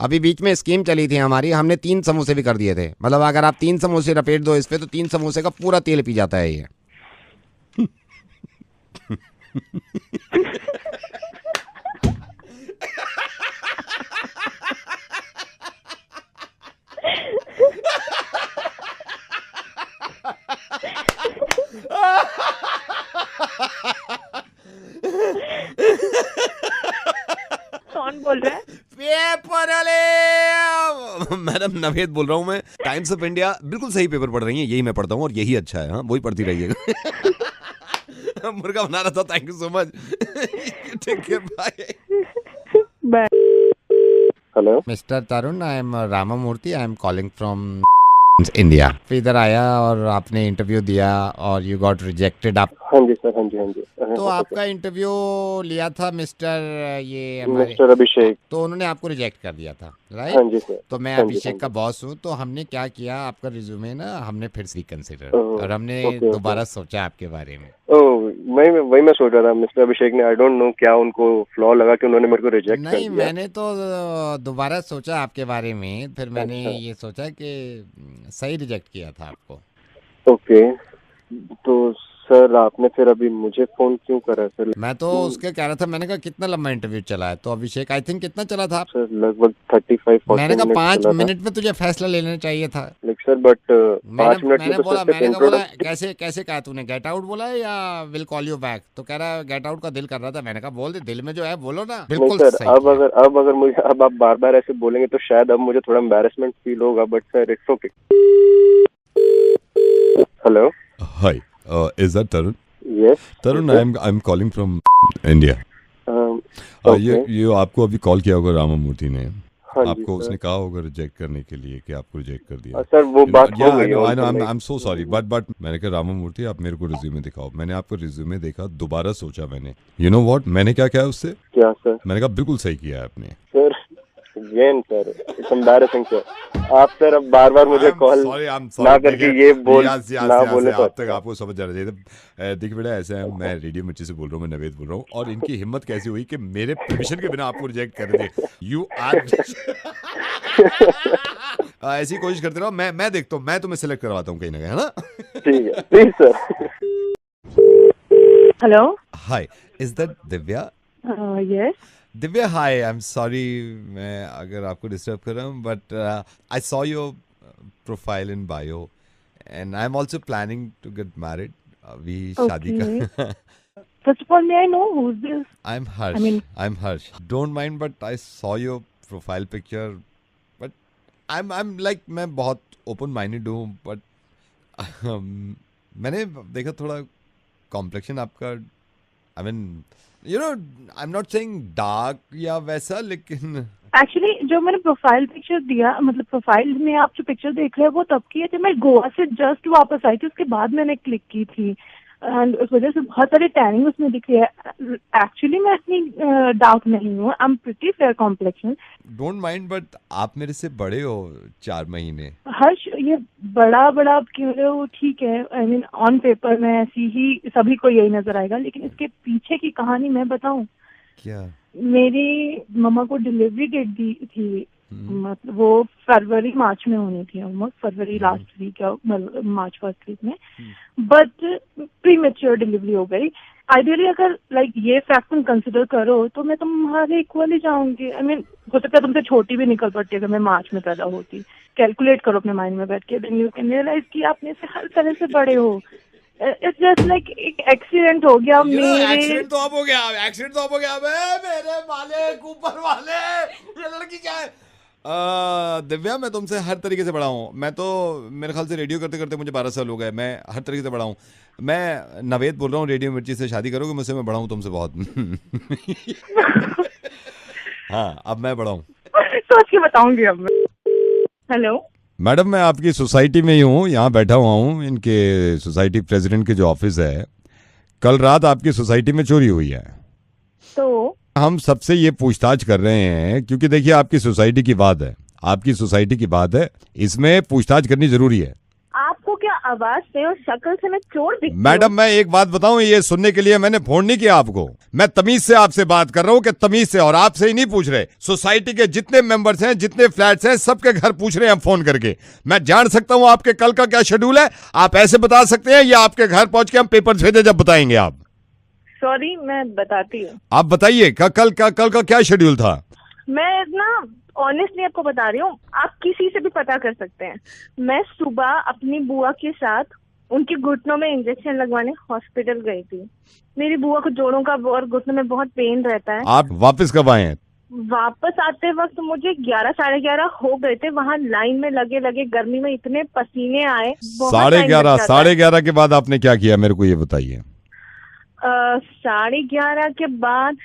अभी बीच में स्कीम चली थी हमारी, हमने 3 समोसे भी कर दिए थे। मतलब अगर आप 3 समोसे लपेट दो इस पे तो 3 समोसे का पूरा तेल पी जाता है ये। कौन बोल रहा है? पेपर वाले मैडम नवेद बोल रहा हूँ मैं। टाइम्स ऑफ इंडिया बिल्कुल सही पेपर पढ़ रही हैं, यही मैं पढ़ता हूँ और यही अच्छा है। हाँ वही पढ़ती रहिएगा। मुर्गा बना रहा था, thank you so much. Take care, bye. Hello mister Tarun, I am Ramamurthy, I am calling from India. इधर आया और आपने इंटरव्यू दिया और यू गॉट रिजेक्टेड। आप हाँ जी सर, हाँ जी हाँ जी। तो आपका इंटरव्यू लिया था मिस्टर अभिषेक, तो उन्होंने आपको रिजेक्ट कर दिया था, राइट? हाँ जी सर। तो मैं हाँ जी, अभिषेक हाँ का बॉस हूँ, तो हमने क्या किया, आपका रिज्यूमे ना हमने फिर से कंसिडर ओह, और हमने ओके, दोबारा सोचा आपके बारे में। वही मैं सोच रहा था मिस्टर अभिषेक ने, आई डोंट नो क्या उनको फ्लॉ लगा कि उन्होंने मेरे को रिजेक्ट कर नहीं दिया। मैंने तो दोबारा सोचा आपके बारे में, फिर मैंने अच्छा। ये सोचा कि सही रिजेक्ट किया था आपको। ओके, तो सर आपने फिर अभी मुझे फोन क्यों करा सर? मैं तो उसके कह रहा था, मैंने कहा कितना लंबा इंटरव्यू चला है? तो अभिषेक आई थिंक कितना चला था? सर लगभग 35-40 मैंने कहा मिनट 5 चला था। मिनट में तुझे फैसला लेना चाहिए था। लाइक सर बट 5 मिनट मैंने में तो बोला सर सिर्फ बोला इंट्रोडक्शन। कैसे कहा तूने, गेट आउट बोला है या विल कॉल यू बैक? तो कह रहा गेट आउट का दिल कर रहा था। मैंने कहा बोल दे, दिल में जो है बोलो ना। नहीं बिल्कुल सर, सही अब अगर मुझे अब आप बार बार ऐसे बोलेंगे तो शायद अब मुझे थोड़ा एम्बैरेसमेंट फील होगा, but sir it's okay. Hello, hi, is that Tarun? Yes Tarun, I am calling from India. ये आपको अभी कॉल किया होगा रामामूर्ति ने। हाँ जी आपको सर। उसने कहा होगा रिजेक्ट करने के लिए कि आपको रिजेक्ट कर दिया। सर वो बात हो गई। I am so sorry but मैंने कहा रामामूर्ति आप मेरे को रिज्यूमे दिखाओ। मैंने आपको रिज्यूमे देखा, दोबारा सोचा मैंने, यू नो व्हाट मैंने क्या किया उससे? क्या सर? मैंने कहा बिल्कुल सही किया है आपने। Sir again sir it's embarrassing sir. आप सर अब बार बार मुझे कॉल ना करके ये बोल ना बोले तो अब तक आपको समझ जाना चाहिए था। देखिए बेटा, ऐसा है, मैं रेडियो मिर्ची से बोल रहा हूँ, मैं नवेद बोल रहा हूँ, और इनकी हिम्मत कैसी हुई कि मेरे परमिशन के बिना आपको रिजेक्ट कर दे। यू आर ऐसी कोशिश करते रहो, मैं देखता हूँ, मैं तुम्हें सिलेक्ट करवाता हूँ कहीं ना कहीं, है ना? ठीक है, please sir. Hello, hi, is that Divya? Yes. Divya hi, I am sorry मैं अगर आपको डिस्टर्ब कर रहा हूँ, but I saw your profile in bio and I am also planning to get married. अभी शादी का First of all, may I know who's this? I am Harsh. I am Harsh, don't mind, but I saw your profile picture, but I am like, मैं बहुत ओपन माइंडेड हूँ, बट मैंने देखा थोड़ा कॉम्प्लेक्शन आपका, I mean you know, I am not saying dark या वैसा, लेकिन एक्चुअली जो मैंने प्रोफाइल पिक्चर दिया, मतलब प्रोफाइल में आप जो पिक्चर देख रहे हैं वो तब की है जब मैं गोवा से जस्ट वापस आई थी, उसके बाद मैंने क्लिक की थी एंड उस वजह से बहुत सारी टैनिंग उसमें दिख रही है। एक्चुअली मैं इतनी डार्क नहीं हूँ, I am pretty fair complexion. Don't mind, but आप मेरे से बड़े हो 4 महीने। हर्ष, ये बड़ा बड़ा आप कह रहे हो, ठीक है, आई मीन ऑन पेपर में ऐसी ही सभी को यही नजर आएगा, लेकिन इसके पीछे की कहानी मैं बताऊं क्या? मेरी मम्मा को डिलीवरी डेट दी थी, मतलब वो फरवरी मार्च में होनी थी, ऑलमोस्ट फरवरी लास्ट वीक या मार्च फर्स्ट वीक में, बट प्री मेच्योर डिलीवरी हो गई। आइडियली अगर लाइक ये फैक्ट तुम कंसिडर करो तो मैं तुम्हारे इक्वल ही जाऊंगी। आई मीन हो सकता है तुमसे छोटी भी निकल पड़ती अगर मैं मार्च में पैदा होती। कैलकुलेट करो अपने माइंड में बैठ के, देन यू कैन रियलाइज कि आप मेरे से हर तरह से बड़े हो। इट्स जस्ट लाइक एक एक्सीडेंट हो गया मेरे। एक्सीडेंट तो अब हो गया, एक्सीडेंट तो अब हो गया। मेरे वाले ऊपर वाले, ये लड़की क्या है? दिव्या, मैं तुमसे हर तरीके से बड़ा हूँ। मैं तो मेरे ख्याल से रेडियो करते करते मुझे 12 साल हो गए। मैं हर तरीके से बड़ा हूँ। मैं नवेद बोल रहा हूँ, रेडियो मिर्ची से शादी करोगे मुझसे? मैं बड़ा हूँ तुमसे बहुत। हाँ, अब मैं बड़ा हूँ। सोच के बताऊंगी अब मैं। हेलो मैडम, मैं आपकी सोसाइटी में ही हूँ, यहाँ बैठा हुआ हूँ। इनके सोसाइटी प्रेसिडेंट के जो ऑफिस है, कल रात आपकी सोसाइटी में चोरी हुई है। तो हम सबसे ये पूछताछ कर रहे हैं क्योंकि देखिए आपकी सोसाइटी की बात है, आपकी सोसाइटी की बात है, इसमें पूछताछ करनी जरूरी है। आपको क्या आवाज से और शक्ल से मैं चोर दिखती हूँ? मैडम, मैं एक बात बताऊं, ये सुनने के लिए मैंने फोन नहीं किया आपको। मैं तमीज से आपसे बात कर रहा हूं कि तमीज से, और आपसे ही नहीं पूछ रहे। सोसाइटी के जितने मेंबर्स हैं, जितने फ्लैट्स हैं, सबके घर पूछ रहे हैं हम फोन करके। मैं जान सकता हूं आपके कल का क्या शेड्यूल है? आप ऐसे बता सकते हैं या आपके घर पहुंच के हम पेपर भेजे जब बताएंगे आप? सॉरी, मैं बताती हूँ। आप बताइए कल का क्या शेड्यूल था? मैं ना ऑनेस्टली आपको बता रही हूँ, आप किसी से भी पता कर सकते हैं। मैं सुबह अपनी बुआ के साथ उनके घुटनों में इंजेक्शन लगवाने हॉस्पिटल गई थी। मेरी बुआ को जोड़ों का और घुटनों में बहुत पेन रहता है। आप वापस कब आए हैं? वापस आते वक्त मुझे 11 साढ़े 11 हो गए थे। वहाँ लाइन में लगे लगे गर्मी में इतने पसीने आए। 11:30 के बाद आपने क्या किया, मेरे को ये बताइए। 11:30 के बाद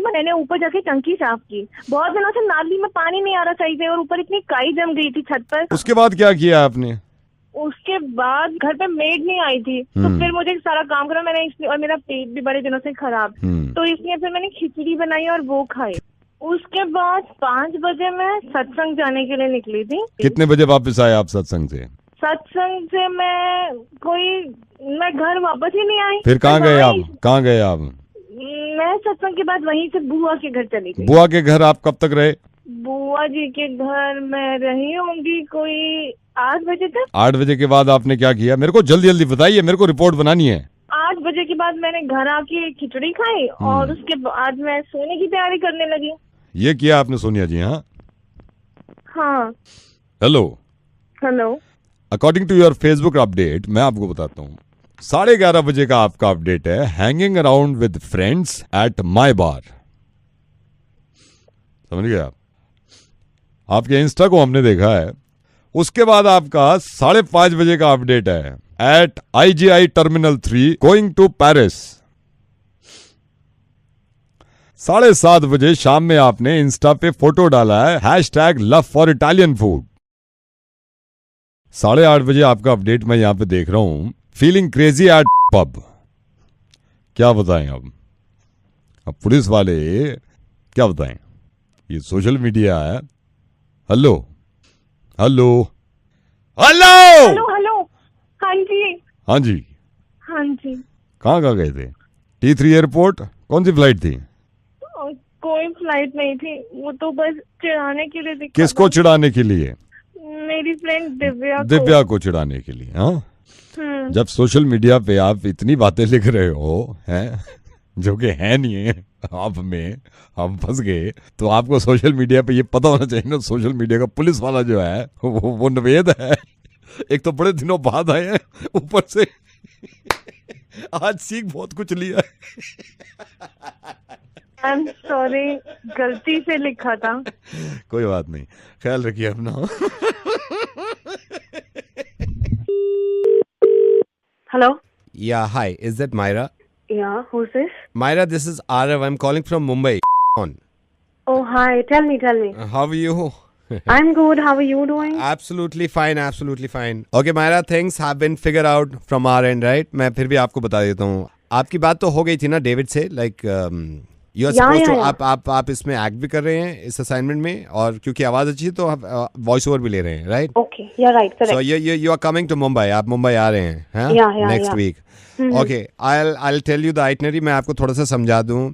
मैंने ऊपर जाके टंकी साफ की। बहुत दिनों से नाली में पानी नहीं आ रहा सही से, और ऊपर इतनी काई जम गई थी छत पर। उसके बाद क्या किया आपने? उसके बाद घर पे मेड नहीं आई थी, तो फिर मुझे सारा काम करा मैंने इसलिए, और मेरा पेट भी बड़े दिनों से खराब, तो इसलिए फिर मैंने खिचड़ी बनाई और वो खाई। उसके बाद 5 बजे मैं सत्संग जाने के लिए निकली थी। कितने बजे वापस आए आप सत्संग से? सत्संग से मैं घर वापस ही नहीं आई। फिर कहाँ गए आप? मैं सत्संग के बाद वहीं से बुआ के घर चली गई। बुआ के घर आप कब तक रहे? बुआ जी के घर मैं रही होंगी कोई 8 बजे तक। 8 बजे के बाद आपने क्या किया? मेरे को जल्दी जल्दी बताइए, मेरे को रिपोर्ट बनानी है। 8 बजे के बाद मैंने घर आके खिचड़ी खाई और उसके बाद मैं सोने की तैयारी करने लगी। ये किया आपने सोनिया जी? हाँ। Hello. According to your Facebook update, मैं आपको बताता हूँ, 11:30 बजे का आपका अपडेट है, hanging around with friends at my bar. समझ गए आप? आपके इंस्टा को हमने देखा है। उसके बाद आपका 5:30 बजे का अपडेट है, at IGI terminal 3 going to Paris. 7:30 बजे शाम में आपने इंस्टा पे फोटो डाला है, #LoveForItalianFood। 8:30 बजे आपका अपडेट मैं यहां पे देख रहा हूं, फीलिंग क्रेजी एट पब। क्या बताएं अब पुलिस वाले क्या बताएं? ये सोशल मीडिया है। हेलो। हाँ जी। कहाँ गए थे? T3 airport? कौन सी फ्लाइट थी? कोई फ्लाइट नहीं थी, वो तो बस चिढ़ाने के लिए दिखा। किसको चिढ़ाने के लिए? मेरी फ्रेंड दिव्या को चिढ़ाने के लिए। हाँ, जब सोशल मीडिया पे आप इतनी बातें लिख रहे हो हैं जो कि है नहीं है, आप में हम फंस गए, तो आपको सोशल मीडिया पे ये पता होना चाहिए ना, सोशल मीडिया का पुलिस वाला जो है वो नवेद है। एक तो बड़े दिनों बाद आए हैं, ऊपर से आज सीख बहुत कुछ लिया है। आई एम सॉरी, गलती से लिखा था। कोई बात नहीं, ख्याल रखिए अपना। Hello. Yeah, hi. Is that Myra? Yeah, who's this? Myra, this is Arav. I'm calling from Mumbai. On. Oh, hi. Tell me. How are you? I'm good. How are you doing? Absolutely fine. Okay, Myra, things have been figured out from our end, right? मैं फिर भी आपको बता देता हूँ। आपकी बात तो हो गई थी ना डेविड से, यू आर सपोज टू, आप इसमें एक्ट भी कर रहे हैं इस असाइनमेंट में, और क्योंकि आवाज अच्छी है तो आप वॉइस ओवर भी ले रहे हैं, right? Okay, yeah right, correct. So you are coming to Mumbai, आप मुंबई आ रहे हैं next week. Okay, I tell you the itinerary, मैं आपको थोड़ा सा समझा दूं।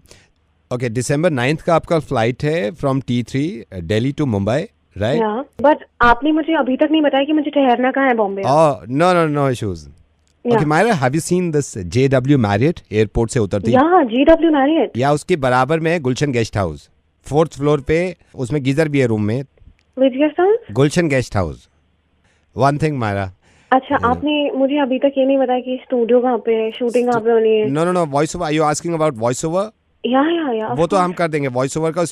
ओके, December 9th का आपका फ्लाइट है from T3 Delhi to Mumbai, right? But आपने मुझे अभी तक नहीं बताया कि मुझे ठहरना कहाँ है Bombay. No issues. Okay Myra, have you seen this JW Marriott airport से उतरती? या JW Marriott, या उसके बराबर में गुलशन गेस्ट हाउस, 4th फ्लोर पे, उसमें गीजर भी है रूम में। Which guest house? Gulshan guest house. One thing Myra, अच्छा, आपने मुझे अभी तक ये नहीं बताया कि स्टूडियो कहाँ पे है, शूटिंग कहाँ पे होनी है। No voice over, are you asking about voice over? Yeah वो तो हम कर देंगे वॉइस ओवर का।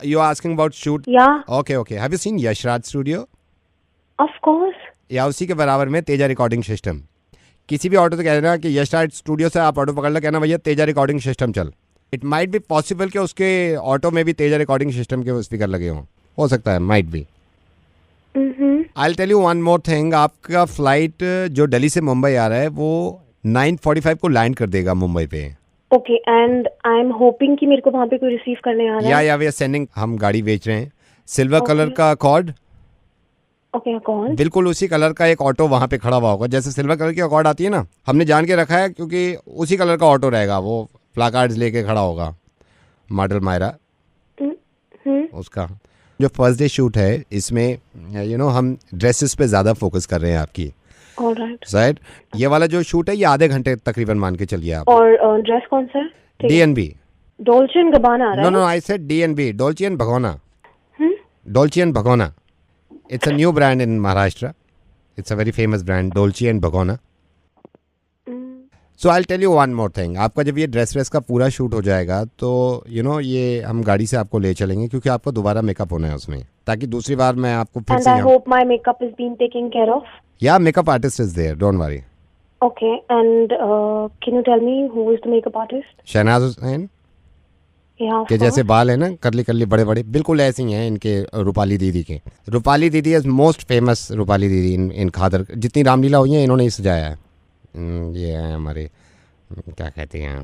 You are asking about shoot? Yeah okay, have you seen Yashraj studio? Of course. Yeah उसी के बराबर में तेजा रिकॉर्डिंग सिस्टम। किसी भी ऑटो से कह देना कि यशराज स्टूडियो से आप ऑटो पकड़ लो, कहना भैया तेजा रिकॉर्डिंग सिस्टम चल। इट माइट बी पॉसिबल कि उसके ऑटो में भी तेजा रिकॉर्डिंग सिस्टम के स्पीकर लगे हों, हो सकता है, might be. I'll tell you one more thing, आपका फ्लाइट जो दिल्ली से मुंबई आ रहा है वो 9:45 को लैंड कर देगा मुंबई पे। Okay, and I am hoping कि मेरे को वहाँ पे कोई रिसीव करने आ रहा है। या वी आर सेंडिंग, हम गाड़ी बेच रहे हैं, सिल्वर कलर का अकॉर्ड। ओके, कौन? बिल्कुल उसी कलर का एक ऑटो वहाँ पे खड़ा हुआ होगा, जैसे सिल्वर कलर की अकॉर्ड आती है ना, हमने जान के रखा है क्योंकि उसी कलर का ऑटो रहेगा, वो प्लाकार्ड्स लेके खड़ा होगा, मॉडल मायरा उसका। जो फर्स्ट डे शूट है इसमें हम ड्रेसेस पे ज्यादा फोकस कर रहे हैं आपकी, राइट? ये वाला जो शूट है ये आधे घंटे तकरीबन मान के चलिए आप। और ड्रेस कौन सा है? DNB, डोल्चे एंड गबाना आ रहा है। No I said DNB, Dolce and भगोना। डोल्चे एंड भगोना, it's a new brand in Maharashtra, it's a very famous brand, Dolce and भगोना। So I tell you one more thing, आपका जब ये ड्रेस का पूरा शूट हो जाएगा तो ये हम गाड़ी से आपको ले चलेंगे, क्योंकि आपको दोबारा मेकअप होना है उसमें, ताकि दूसरी बार मैं आपको फिर से। And I hope my makeup is being taken care of. Yeah, makeup artist is there, don't worry. Okay, and can you tell me who is the makeup artist? Shehnaaz Hussain. Yeah, के जैसे बाल है ना, करली बड़े बड़े, बिल्कुल ऐसे ही हैं इनके, रूपाली दीदी के। रूपाली दीदी इज मोस्ट फेमस, रूपाली दीदी इन खादर, जितनी रामलीला हुई है इन्होंने ही सजाया है। ये है हमारे, क्या कहते हैं,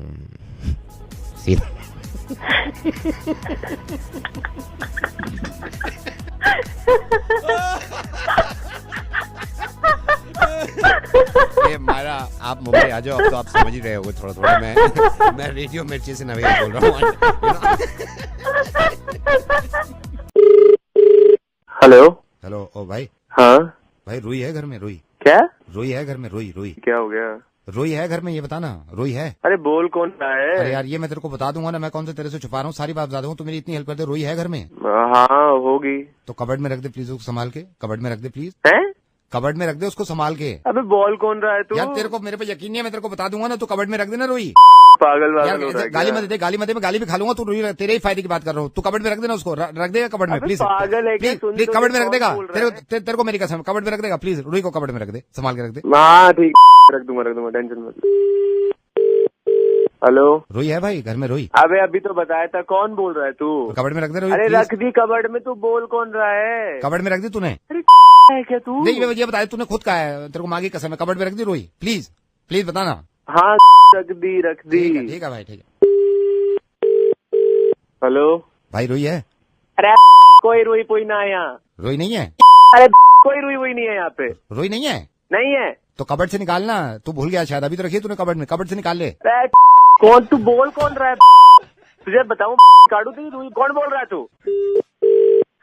मारा, आप मुंबई आ जाओ, अब तो आप समझ ही रहे होगे थोड़ा थोड़ा। मैं रेडियो मिर्ची से नवेद बोल रहा हूँ। हेलो ओ भाई। हाँ भाई, रोई है घर में? रोई क्या? रोई है घर में? रोई क्या हो गया? रोई है घर में, ये बताना, रोई है? अरे बोल कौन रहा है? अरे यार, ये मैं तेरे को बता दूंगा ना, मैं कौन से तेरे से छुपा रहा हूँ, सारी बात बता दूंगा, तू मेरी इतनी हेल्प कर दे। रोई है घर में? हाँ होगी। तो कबर्ड में रख दे प्लीज, उसको संभाल के, कबर्ड में रख दे प्लीज। है? कबर्ड में रख दे उसको संभाल के। अबे बोल कौन रहा है तू? यार तेरे को मेरे पे यकीन नहीं है, मैं तेरे को बता दूंगा ना, तू कबर्ड में रख देना रोई। पागल यार गाली मत दे, गाली मत दे, मैं गाली भी खा लूंगा, तू रोई, तेरे ही फायदे की बात कर रहा हूँ। तू कबर्ड में रख देना उसको, रख देगा कबर्ड में प्लीज। पागल है क्या? प्लीज कबर्ड में रख देगा, तेरे को मेरी कसम, कबर्ड में रख देगा प्लीज, रोई को कबर्ड में रख दे, संभाल के रख दे। हाँ ठीक, रख दूंगा, टेंशन मत। हेलो, रोई है भाई घर में? रोई, अबे अभी तो बताया था, कौन बोल रहा है तू? कबर्ड में रख दे रोई। अरे रख दी कबर्ड में, तू बोल कौन रहा है? कबर्ड में रख दी तूने? अरे है क्या तू? नहीं ये बताया, तूने खुद कहा है, तेरे को मांगी कसम है, कबर्ड में रख दी रोई, प्लीज प्लीज बताना। हाँ रख दी। ठीक है भाई, ठीक है। हेलो भाई, रोई है? अरे कोई रोई ना है यहाँ। रोई नहीं है? अरे कोई रोई नहीं है यहाँ पे। रोई नहीं है? नहीं है तो कबर्ड से निकालना, तू भूल गया शायद, अभी तो रखी तूने कबर्ड में, कबर्ड से निकाल ले। कौन तू? बोल कौन रहा है? तुझे बताऊं काटू तेरी रोई, कौन बोल रहा है तू?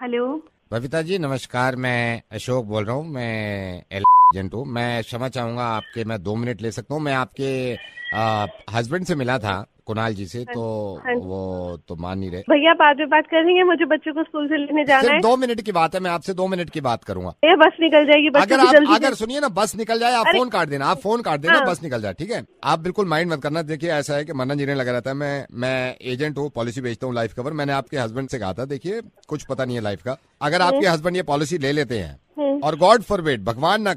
हेलो बबीता जी नमस्कार, मैं अशोक बोल रहा हूँ, मैं एजेंट हूँ। मैं क्षमा चाहूंगा आपके, मैं 2 मिनट ले सकता हूँ? मैं आपके हस्बैंड से मिला था, कुणाल जी से, तो वो तो मान नहीं रहे। भैया बाद में बात करेंगे, मुझे बच्चों को स्कूल से लेने जाना है। 2 मिनट की बात है, मैं आपसे 2 मिनट की बात करूंगा। ये बस निकल जाएगी, अगर सुनिए ना, बस निकल जाए, आप फोन काट देना, हाँ। बस निकल जाए, ठीक है? आप बिल्कुल माइंड मत करना। देखिए ऐसा है कि मनन जी ने लगा रहता है, मैं एजेंट हूँ, पॉलिसी बेचता हूँ, लाइफ कवर। मैंने आपके हस्बैंड से कहा था, देखिए कुछ पता नहीं है लाइफ का, अगर आपके हस्बैंड ये पॉलिसी ले लेते हैं और गॉड फॉरबिड, भगवान ना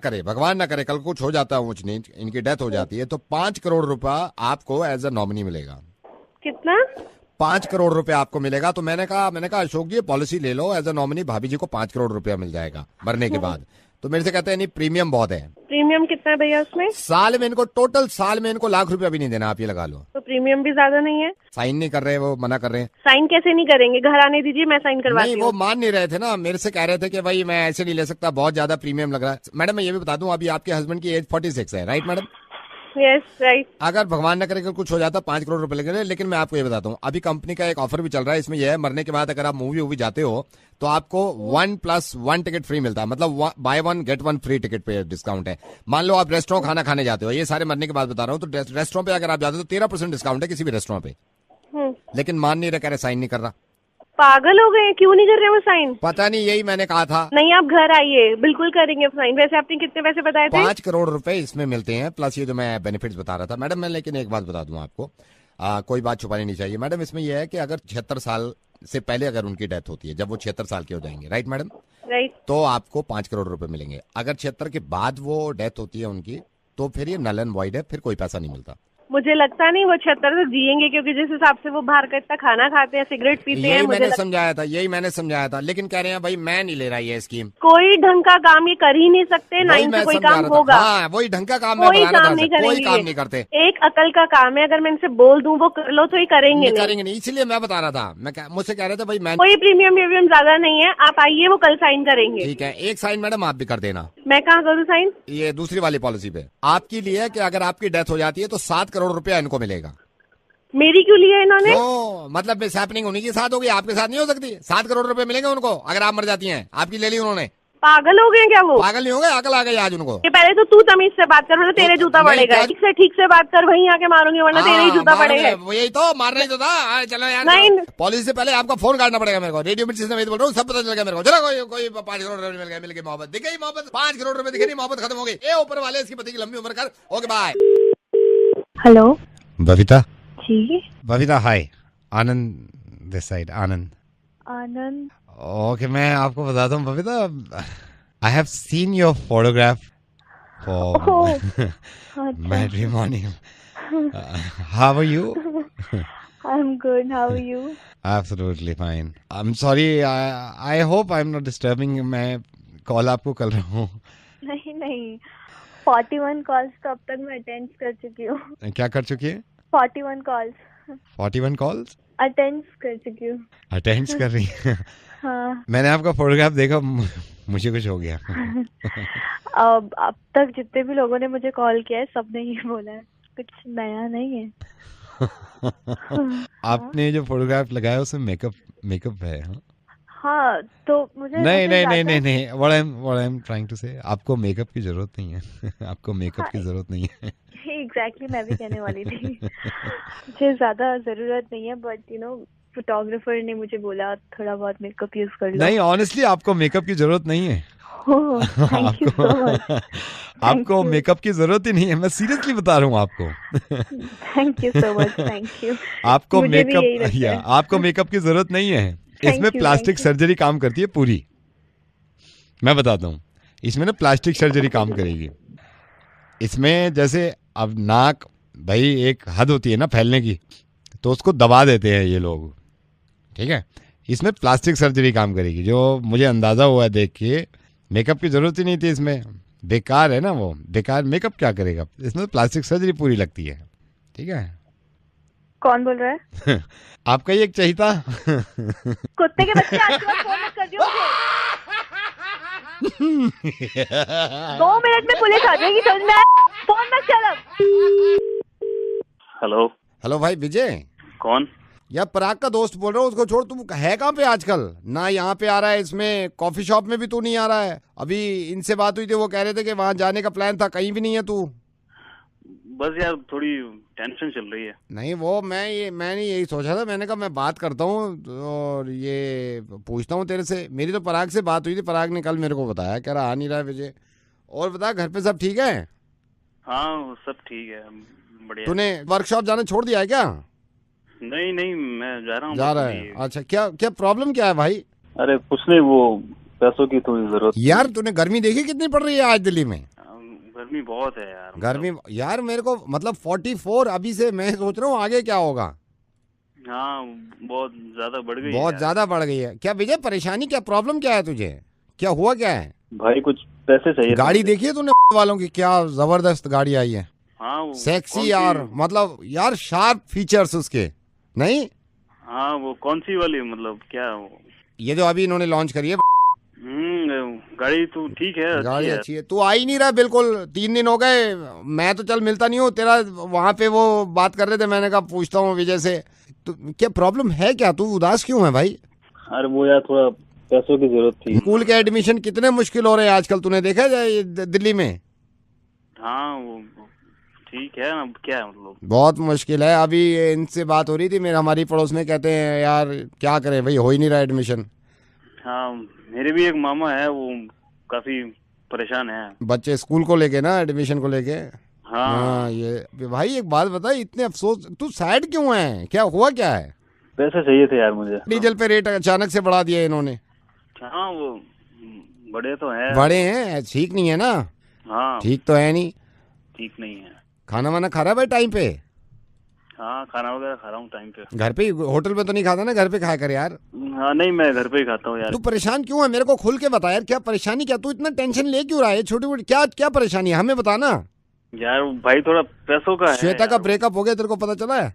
करे कल कुछ हो जाता है, ऊंच नीच, इनकी डेथ हो जाती है, तो 5 करोड़ रुपया आपको एज अ नॉमिनी मिलेगा। कितना? 5 करोड़ रुपए आपको मिलेगा। तो मैंने कहा अशोक जी पॉलिसी ले लो, एज अ नॉमिनी भाभी जी को 5 करोड़ रुपया मिल जाएगा मरने के बाद। तो मेरे से कहते हैं नहीं, प्रीमियम बहुत है। प्रीमियम कितना है भैया उसमें? साल में इनको टोटल साल में इनको ₹1,00,000 भी नहीं देना, आप ये लगा लो। तो प्रीमियम भी ज्यादा नहीं है? साइन नहीं कर रहे, वो मना कर रहे हैं। साइन कैसे नहीं करेंगे? घर आने दीजिए, मैं साइन करवाती नहीं, हूँ। वो मान नहीं रहे थे ना, मेरे से कह रहे थे कि भाई मैं ऐसे नहीं ले सकता, बहुत ज्यादा प्रीमियम लग रहा है। मैडम मैं ये भी बता दूं, अभी आपके हस्बैंड की एज 46 है, राइट मैडम? Yes right. अगर भगवान न करे कि कुछ हो जाता 5 करोड़ रुपए लगेंगे, लेकिन मैं आपको ये बताता हूँ, अभी कंपनी का एक ऑफर भी चल रहा है, इसमें यह है मरने के बाद अगर आप मूवी वूवी जाते हो तो आपको 1+1 टिकट फ्री मिलता है, मतलब बाय 1 गेट 1 फ्री टिकट पे डिस्काउंट है। मान लो आप रेस्टोरेंट खाना खाने जाते हो, ये सारे मरने के बाद बता रहा हूँ, तो रेस्टोरेंट पे अगर आप जाते हो तो 13% डिस्काउंट है किसी भी रेस्टोरेंट पे। लेकिन मान नहीं रहे, कह रहे साइन नहीं कर रहा। पागल हो गए, क्यों नहीं कर रहे वो साइन? पता नहीं, यही मैंने कहा था। नहीं आप घर आइए, बिल्कुल करेंगे साइन। वैसे आपने कितने पैसे बताए थे? 5 करोड़ रुपए इसमें मिलते हैं, प्लस ये जो मैं बेनिफिट्स बता रहा था मैडम। मैं लेकिन एक बात बता दूं आपको, कोई बात छुपानी नहीं चाहिए मैडम। इसमें यह है कि अगर 76 साल से पहले अगर उनकी डेथ होती है, जब वो 76 साल के हो जाएंगे, राइट मैडम? राइट। तो आपको 5 करोड़ रुपए मिलेंगे। अगर 76 के बाद वो डेथ होती है उनकी, तो फिर ये नल एंड वॉइड है, फिर कोई पैसा नहीं मिलता। मुझे लगता नहीं वो 76 से जिएंगे, क्योंकि जिस हिसाब से वो बाहर का इतना खाना खाते हैं, सिगरेट पीते हैं। यही मैंने समझाया था, लेकिन कह रहे हैं भाई मैं नहीं ले रहा ये स्कीम। कोई ढंग का काम ये कर ही नहीं सकते, ना इनसे कोई काम होगा। हाँ, वही ढंग का काम कोई काम नहीं करेंगे, कोई काम नहीं करते। एक अकल का काम है, अगर मैं इनसे बोल दूं वो कर लो तो ये करेंगे नहीं। इसलिए मैं बता रहा था, मुझसे कह रहे थे भाई मैं कोई प्रीमियम ज्यादा नहीं है, आप आइए, वो कल साइन करेंगे। ठीक है, एक साइन मैडम आप भी कर देना। मैं कहाँ करूँ साइन? ये दूसरी वाली पॉलिसी पे आपकी लिए है कि अगर आपकी डेथ हो जाती है तो 7 करोड़ रुपया इनको मिलेगा। मेरी क्यों लिया इन्होंने? मतलब मिस हैपनिंग उन्हीं के साथ होगी, आपके साथ नहीं हो सकती। 7 करोड़ रुपए मिलेंगे उनको अगर आप मर जाती हैं। आपकी ले ली उन्होंने। पागल हो गए क्या वो? पागल नहीं हो गए, अकल आ गई आज उनको। ये पहले तो तू तमीज से बात कर, वरना तेरे जूता पड़ेगा। ठीक से बात कर, वहीं आके मारूंगी, वरना तेरे ही जूता पड़ेगा। यही तो मारना ही तो था। चलो यार, नहीं पॉलिसी से पहले आपका फोन काटना पड़ेगा मेरे को। रेडियो मिर्ची से मैं बोल रहा हूँ, सब पता चल गया मेरे को। चलो कोई 5 करोड़ रुपए मिल गए, मोहब्बत दिख गई, मोहब्बत 5 करोड़ रुपए दिखे नहीं, मोहब्बत खत्म हो गई। ए ऊपर वाले इसकी पति की लंबी उम्र कर। Okay bye. हेलो बबीता। जी Babita hi, Anand this side. Anand. Okay, मैं आपको बताता हूँ Babita, I have seen your photograph for matrimony. How are you? I'm good. How are you? Absolutely fine. I'm sorry. I hope I'm not disturbing. मैं कॉल आपको कर रहा हूँ। नहीं 41 कॉल्स तो अब तक मैं अटेंड कर चुकी हूँ। क्या कर चुकी है? 41 कॉल्स। 41 कॉल्स अटेंड कर चुकी हूँ। अटेंड कर रही है? हाँ। मैंने आपका फोटोग्राफ देखा, मुझे कुछ हो गया। अब तक जितने भी लोगों ने मुझे कॉल किया है, सबने ये बोला है, कुछ नया नहीं है। आपने जो फोटोग्राफ लगाया उसमें मेकअप है? हाँ, तो मुझे नहीं what I'm trying to say, आपको मेकअप की जरूरत नहीं है। आपको मेकअप की जरूरत नहीं है। एग्जैक्टली मैं भी कहने वाली थी। मुझे ज्यादा जरूरत नहीं है, बट यू नो फोटोग्राफर ने मुझे बोला थोड़ा बहुत मेकअप यूज कर लो। नहीं, ऑनेस्टली आपको मेकअप की जरूरत नहीं है। आपको मेकअप की जरूरत ही नहीं है, मैं सीरियसली बता रहा हूँ आपको। Thank you so much, thank you. आपको मेकअप की जरूरत नहीं है। इसमें प्लास्टिक सर्जरी काम करती है पूरी। मैं बताता हूँ, इसमें ना प्लास्टिक सर्जरी काम करेगी। इसमें जैसे अब नाक, भाई एक हद होती है ना फैलने की, तो उसको दबा देते हैं ये लोग, ठीक है। इसमें प्लास्टिक सर्जरी काम करेगी, जो मुझे अंदाजा हुआ है देख के। मेकअप की जरूरत ही नहीं थी इसमें, बेकार है ना वो, बेकार मेकअप क्या करेगा। इसमें प्लास्टिक सर्जरी पूरी लगती है, ठीक है। कौन बोल रहा है? आपका ही एक चहिता। कुत्ते के बच्चे, आज के बाद फोन मत कर दियो मुझे। 2 मिनट में पुलिस आ जाएगी, समझ में? फोन मत चला। हेलो भाई विजय। कौन? यार पराग का दोस्त बोल रहा हूँ, उसको छोड़। तुम है कहाँ पे आजकल? ना यहाँ पे आ रहा है, इसमें कॉफी शॉप में भी तू नहीं आ रहा है। अभी इनसे बात हुई थी, वो कह रहे थे कि वहाँ जाने का प्लान था, कहीं भी नहीं है तू। बस यार थोड़ी टेंशन चल रही है। नहीं वो मैंने यही सोचा था, मैंने कहा मैं बात करता हूँ और ये पूछता हूँ तेरे से। मेरी तो पराग से बात हुई थी, पराग ने कल मेरे को बताया, कह रहा आ नहीं रहा विजय। और बता, घर पे सब ठीक है? हाँ सब ठीक है, बढ़िया। तूने वर्कशॉप जाना छोड़ दिया है क्या? नहीं मैं जा रहा हूँ। जा रहा है? अच्छा, क्या प्रॉब्लम क्या है भाई? अरे कुछ नहीं, वो पैसों की थोड़ी जरूरत। यार तूने गर्मी देखी कितनी पड़ रही है आज दिल्ली में? गर्मी बहुत है यार। गर्मी यार मेरे को मतलब 44 अभी से। मैं सोच रहा हूँ आगे क्या होगा। हाँ बहुत ज्यादा बढ़ गई, बहुत ज्यादा बढ़ गई है। क्या विजय परेशानी, क्या प्रॉब्लम क्या है तुझे? क्या हुआ, क्या है भाई? कुछ पैसे चाहिए। गाड़ी देखी है तूने वालों की, क्या जबरदस्त गाड़ी आई है। हाँ वो सेक्सी यार, मतलब यार शार्प फीचर्स उसके, नहीं? हाँ वो कौन सी वाली, मतलब क्या वो? ये जो अभी इन्होंने लॉन्च करी है गाड़ी तो ठीक है, गाड़ी अच्छी है। तू आ ही नहीं रहा बिल्कुल, 3 दिन हो गए, मैं तो चल मिलता नहीं हूँ तेरा, वहां पे वो बात कर रहे थे, मैंने कहा पूछता हूँ विजय से। तो क्या प्रॉब्लम है, क्या तू उदास क्यों है भाई? अरे वो यार थोड़ा पैसों की जरूरत थी। स्कूल के एडमिशन कितने मुश्किल हो रहे हैं आजकल, तूने देखा है दिल्ली में? हाँ वो ठीक है, अब क्या है मतलब बहुत मुश्किल है। अभी इनसे बात हो रही थी, मेरे हमारी पड़ोस में, कहते हैं यार क्या करें भाई, हो ही नहीं रहा एडमिशन। हाँ मेरे भी एक मामा है, वो काफी परेशान है बच्चे स्कूल को लेके ना, एडमिशन को लेके। हाँ ये भाई एक बात बता, इतने अफसोस, तू सैड क्यों है, क्या हुआ क्या है? पैसे चाहिए थे यार मुझे। डीजल पे रेट अचानक से बढ़ा दिया इन्होंने। हाँ वो बड़े तो हैं, बड़े हैं, ठीक नहीं है ना? हाँ ठीक तो है नहीं। ठीक नहीं है। खाना वाना खा रहा है भाई टाइम पे? हाँ खाना वगैरह खा रहा हूँ टाइम पे। घर पे ही, होटल में तो नहीं खाता ना, घर पे खाया कर यार। हाँ नहीं, मैं घर पे ही खाता हूँ यार। तू परेशान क्यों है, मेरे को खुल के बता यार, क्या परेशानी, क्या तू इतना टेंशन ले क्यों रहा है? छोटी मोटी क्या क्या परेशानी है, हमें बताना यार। भाई थोड़ा पैसों का है। श्वेता का ब्रेकअप हो गया, तेरे को पता चला है?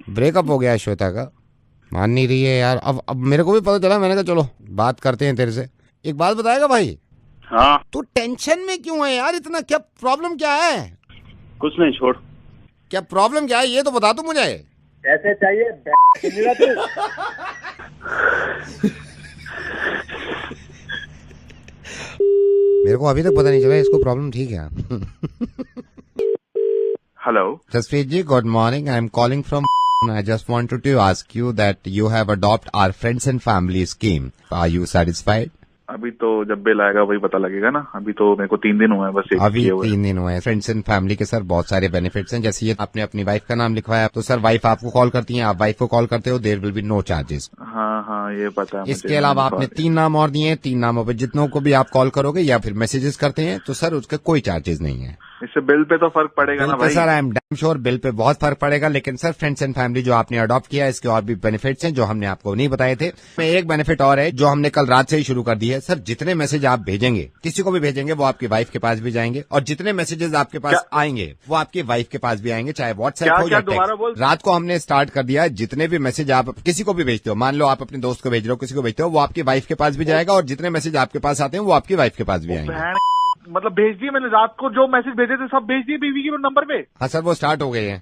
ब्रेकअप हो गया है श्वेता का, मान नहीं रही है यार। अब मेरे को भी पता चला, मैंने कहा चलो बात करते हैं तेरे से। एक बात बताएगा भाई? हाँ तू टेंशन में क्यों है यार इतना, क्या प्रॉब्लम क्या है? कुछ नहीं, छोड़। क्या प्रॉब्लम क्या है ये तो बता तू मुझे। पैसे चाहिए मेरे को अभी तक पता नहीं चला इसको प्रॉब्लम, ठीक है। Hello Jaspreet ji, good morning, I am calling from I just wanted to ask you that you have adopted our friends and family scheme. Are you satisfied? अभी तो जब बिल आएगा वही पता लगेगा ना, अभी तो मेरे को 3 दिन हुए हैं बस। अभी 3 दिन हुए हैं। फ्रेंड्स एंड फैमिली के सर बहुत सारे बेनिफिट्स हैं, जैसे ये आपने अपनी वाइफ का नाम लिखवाया तो सर वाइफ आपको कॉल करती है, आप वाइफ को कॉल करते हो, there will be no charges. हाँ हाँ ये पता है। इसके अलावा आपने 3 नाम और दिए हैं, 3 नामों पे जितनों को भी आप कॉल करोगे या फिर मैसेजेस करते हैं तो सर उसका कोई चार्जेस नहीं है। इससे बिल पे तो फर्क पड़ेगा ना भाई। Sir I am damn sure bill pay बहुत फर्क पड़ेगा, लेकिन सर फ्रेंड्स एंड फैमिली जो आपने अडॉप्ट किया है इसके और भी बेनिफिट्स हैं जो हमने आपको नहीं बताए थे। में एक बेनिफिट और है जो हमने कल रात से ही शुरू कर दी है। सर जितने मैसेज आप भेजेंगे, किसी को भी भेजेंगे, वो आपकी वाइफ के पास भी जाएंगे, और जितने मैसेजेस आपके पास आएंगे वो आपकी वाइफ के पास भी आएंगे, चाहे व्हाट्सएप हो या टेक्स्ट। रात को हमने स्टार्ट कर दिया है, जितने भी मैसेज आप किसी को भी भेजते हो, मान लो आप अपने दोस्त को भेज रहे हो, किसी को भेजते हो, वो आपकी वाइफ के पास भी जाएगा, और जितने मैसेज आपके पास आते हैं वो आपकी वाइफ के पास भी आएंगे। मतलब भेज दिए मैंने, रात को जो मैसेज भेजे थे सब भेज दिए बीवी के नंबर पे। हाँ सर वो स्टार्ट हो गए हैं।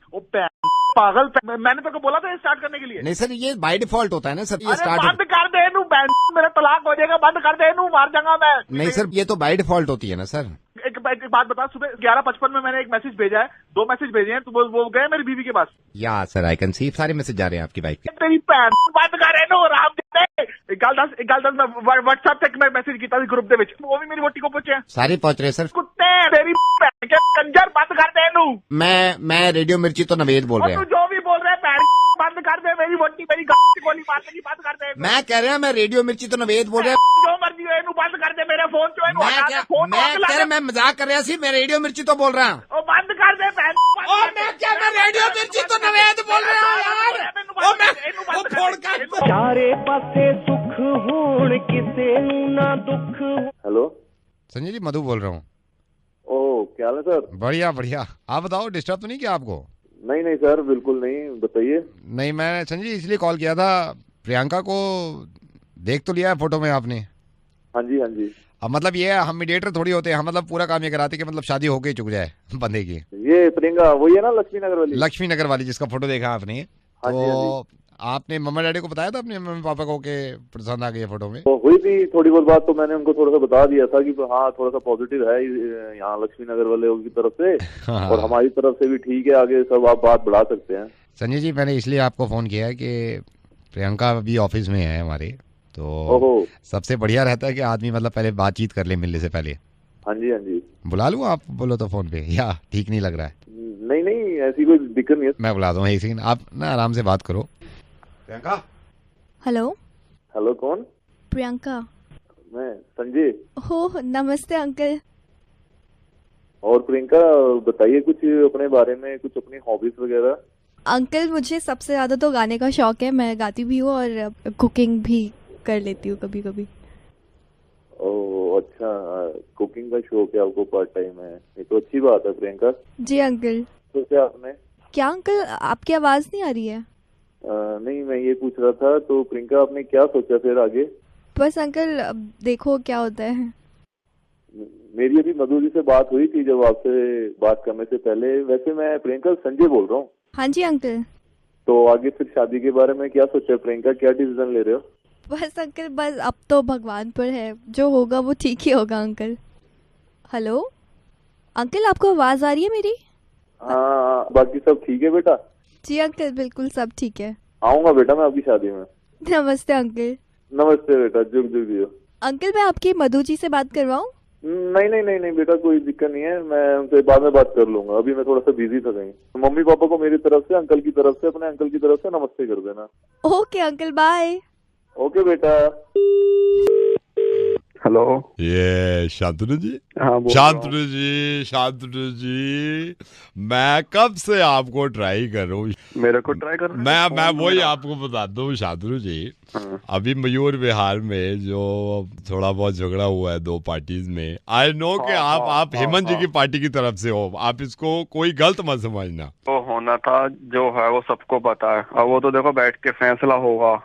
पागल, मैंने तो बोला था स्टार्ट करने के लिए। नहीं सर ये बाय डिफॉल्ट होता है ना सर, ये स्टार्ट। बंद कर दे नू, मेरा तलाक हो जाएगा, बंद कर दे नू, मार जाऊंगा मैं। नहीं सर ये तो बाय डिफॉल्ट होती है ना सर। एक बात बता, सुबह 11:55 में मैंने एक मैसेज भेजा है, 2 मैसेज भेजे हैं, तो वो गए मेरी बीवी के पास। या सर आई कैन सी सारे मैसेज जा रहे हैं आपकी वाइफ के। तेरी बंद कर नू राम दे। गल दस मैं व्हाट्सएप तक मैं मैसेज किया ग्रुप दे विच, वो भी मेरी वोटी को पहुंचे हैं। सारे पहुंच रहे सर। कुत्ते तेरी कंजर, बंद कर दे नू। मैं रेडियो मिर्ची तो नवेद बोल रहे हैं। जो भी बोल रहे हैं बंद कर दे, मेरी वोटी मेरी गोली मारने की बंद कर दे। मैं कह रहा हूँ मैं रेडियो मिर्ची तो नवेद बोल रहे हैं। जो मर्जी हो इनू बंद कर दे, मेरे फोन जो है मैं मजाक कर रहा सी, मैं रेडियो मिर्ची तो बोल रहा हूँ। बंद कर दे। मैं रेडियो मिर्ची तो नवेद बोल रहा हूँ यार। चारे पासे सुख होण किसे ना दुख। हेलो संजय जी, मधु बोल रहा हूँ। ओ क्या हाल है सर? बढ़िया बढ़िया, आप बताओ डिस्टर्ब तो नहीं किया आपको? नहीं सर बिल्कुल नहीं, बताइए। नहीं मैं संजय जी इसलिए कॉल किया था, प्रियंका को देख तो लिया है फोटो में आपने? हाँ जी। अब मतलब ये हम मीडिएटर थोड़ी होते हैं, हम मतलब पूरा काम ये कराते कि मतलब शादी होके चुक जाए बंदे की। ये प्रियंका वही है ना, लक्ष्मी नगर वाली जिसका फोटो देखा आपने? हाँ तो आपने मम्मा डैडी को बताया था अपने मम्मी पापा को कि पसंद आ गई फोटो में? तो हुई थी थोड़ी बहुत बात, तो मैंने उनको थोड़ा सा बता दिया था कि हाँ थोड़ा सा पॉजिटिव है यहाँ लक्ष्मी नगर वाले की तरफ से। हाँ। और हमारी तरफ से भी ठीक है, आगे सब आप बात बढ़ा सकते हैं। संजय जी मैंने इसलिए आपको फोन किया है कि प्रियंका अभी ऑफिस में है हमारे, तो सबसे बढ़िया रहता है कि आदमी मतलब पहले बातचीत कर ले मिलने से पहले। हाँ जी। बुला लूँ आप बोलो तो फोन पे, या ठीक नहीं लग रहा है? नहीं ऐसी कोई दिक्कत नहीं है। मैं बुला दूँ, एक सेकंड आप ना आराम से बात करो। प्रियंका। हेलो कौन? प्रियंका। मैं संजय। हो नमस्ते अंकल। और प्रियंका बताइए कुछ अपने बारे में, कुछ अपनी हॉबीज वगैरह। अंकल मुझे सबसे ज्यादा तो गाने का शौक है, मैं गाती भी हूँ और कुकिंग भी कर लेती हूँ कभी कभी। ओह अच्छा, कुकिंग का शौक है आपको, पार्ट टाइम है, ये तो अच्छी बात है प्रियंका। जी अंकल। तो क्या आपने क्या अंकल, आपकी आवाज़ नहीं आ रही है? नहीं, मैं ये पूछ रहा था, तो प्रियंका आपने क्या सोचा फिर आगे? बस अंकल अब देखो क्या होता है। मेरी अभी मधु जी से बात हुई थी जब आपसे बात करने से पहले। वैसे मैं प्रियंका संजय बोल रहा हूँ। हाँ जी अंकल। तो आगे फिर शादी के बारे में क्या सोचा है प्रियंका, क्या डिसीजन ले रहे हो? बस अंकल, बस अब तो भगवान पर है, जो होगा वो ठीक ही होगा अंकल। हेलो अंकल, आपको आवाज़ आ रही है मेरी? हाँ, बाकी सब ठीक है बेटा? जी अंकल, बिल्कुल सब ठीक है। आऊंगा बेटा मैं आपकी शादी में। नमस्ते अंकल। नमस्ते बेटा, जुग जुग जियो। अंकल, मैं आपकी मधु जी से बात करवाऊँ? नहीं नहीं नहीं नहीं बेटा, कोई दिक्कत नहीं है, मैं उनसे बाद में बात कर लूंगा, अभी मैं थोड़ा सा बिजी था कहीं। मम्मी पापा को मेरी तरफ से, अंकल की तरफ से, अपने अंकल की तरफ से नमस्ते कर देना। Okay uncle, bye. ओके बेटा। हेलो, ये शांतनु जी। हाँ शांतनु जी, शांतनु जी, मैं कब से आपको ट्राई कर रहा हूँ। मेरे को ट्राई कर रहे हैं? मैं वही आपको बता दूं शांतनु जी। अभी मयूर विहार में जो थोड़ा बहुत झगड़ा हुआ है दो पार्टीज में, आई नो कि आप हेमंत जी की पार्टी की तरफ से हो, आप इसको कोई गलत मत समझना। तो होना था जो है वो सबको पता है, अब वो तो देखो बैठ के फैसला होगा,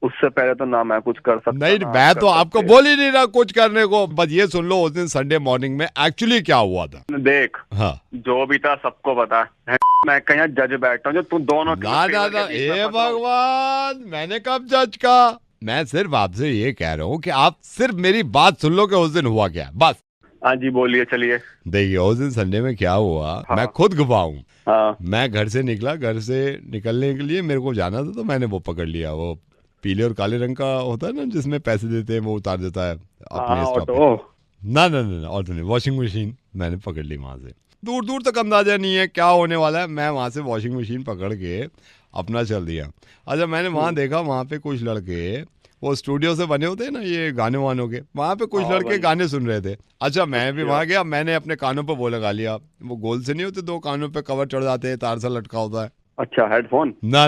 उससे पहले तो ना मैं कुछ कर सकता। नहीं, मैं तो आपको बोल ही नहीं रहा कुछ करने को, बस ये सुन लो उस दिन संडे मॉर्निंग में एक्चुअली क्या हुआ था। देख, हाँ, जो भी था सबको पता है, मैं कहीं जज बैठा हूँ जो तू दोनों ना, हे भगवान, मैंने कब जज का? मैं सिर्फ आपसे ये कह रहा हूँ कि आप सिर्फ मेरी बात सुन लो कि उस दिन हुआ क्या, बस। हाँ जी बोलिए, चलिए। देखिए उस दिन संडे में क्या हुआ, मैं खुद गवाह हूँ। हाँ। मैं घर से निकला, घर से निकलने के लिए मेरे को जाना था, तो मैंने वो पकड़ लिया, वो पीले और काले रंग का होता है ना जिसमें पैसे देते हैं, वो उतार देता है अपने स्टॉप पे। ना ऑटो नहीं, वॉशिंग मशीन मैंने पकड़ ली वहां से। दूर दूर तक अंदाजा नहीं है क्या होने वाला है, मैं वहां से वॉशिंग मशीन पकड़ के अपना चल दिया। अच्छा, मैंने वहां देखा, वहां पे कुछ लड़के, वो स्टूडियो से बने होते हैं ना ये गाने वानों के, वहां पे कुछ लड़के गाने सुन रहे थे। अच्छा, मैं भी वहां गया, मैंने अपने कानों पे वो लगा लिया, वो गोल से नहीं होते, दो कानों पे कवर चढ़ जाते हैं, तार सा लटका होता है। अच्छा, हेडफोन? ना,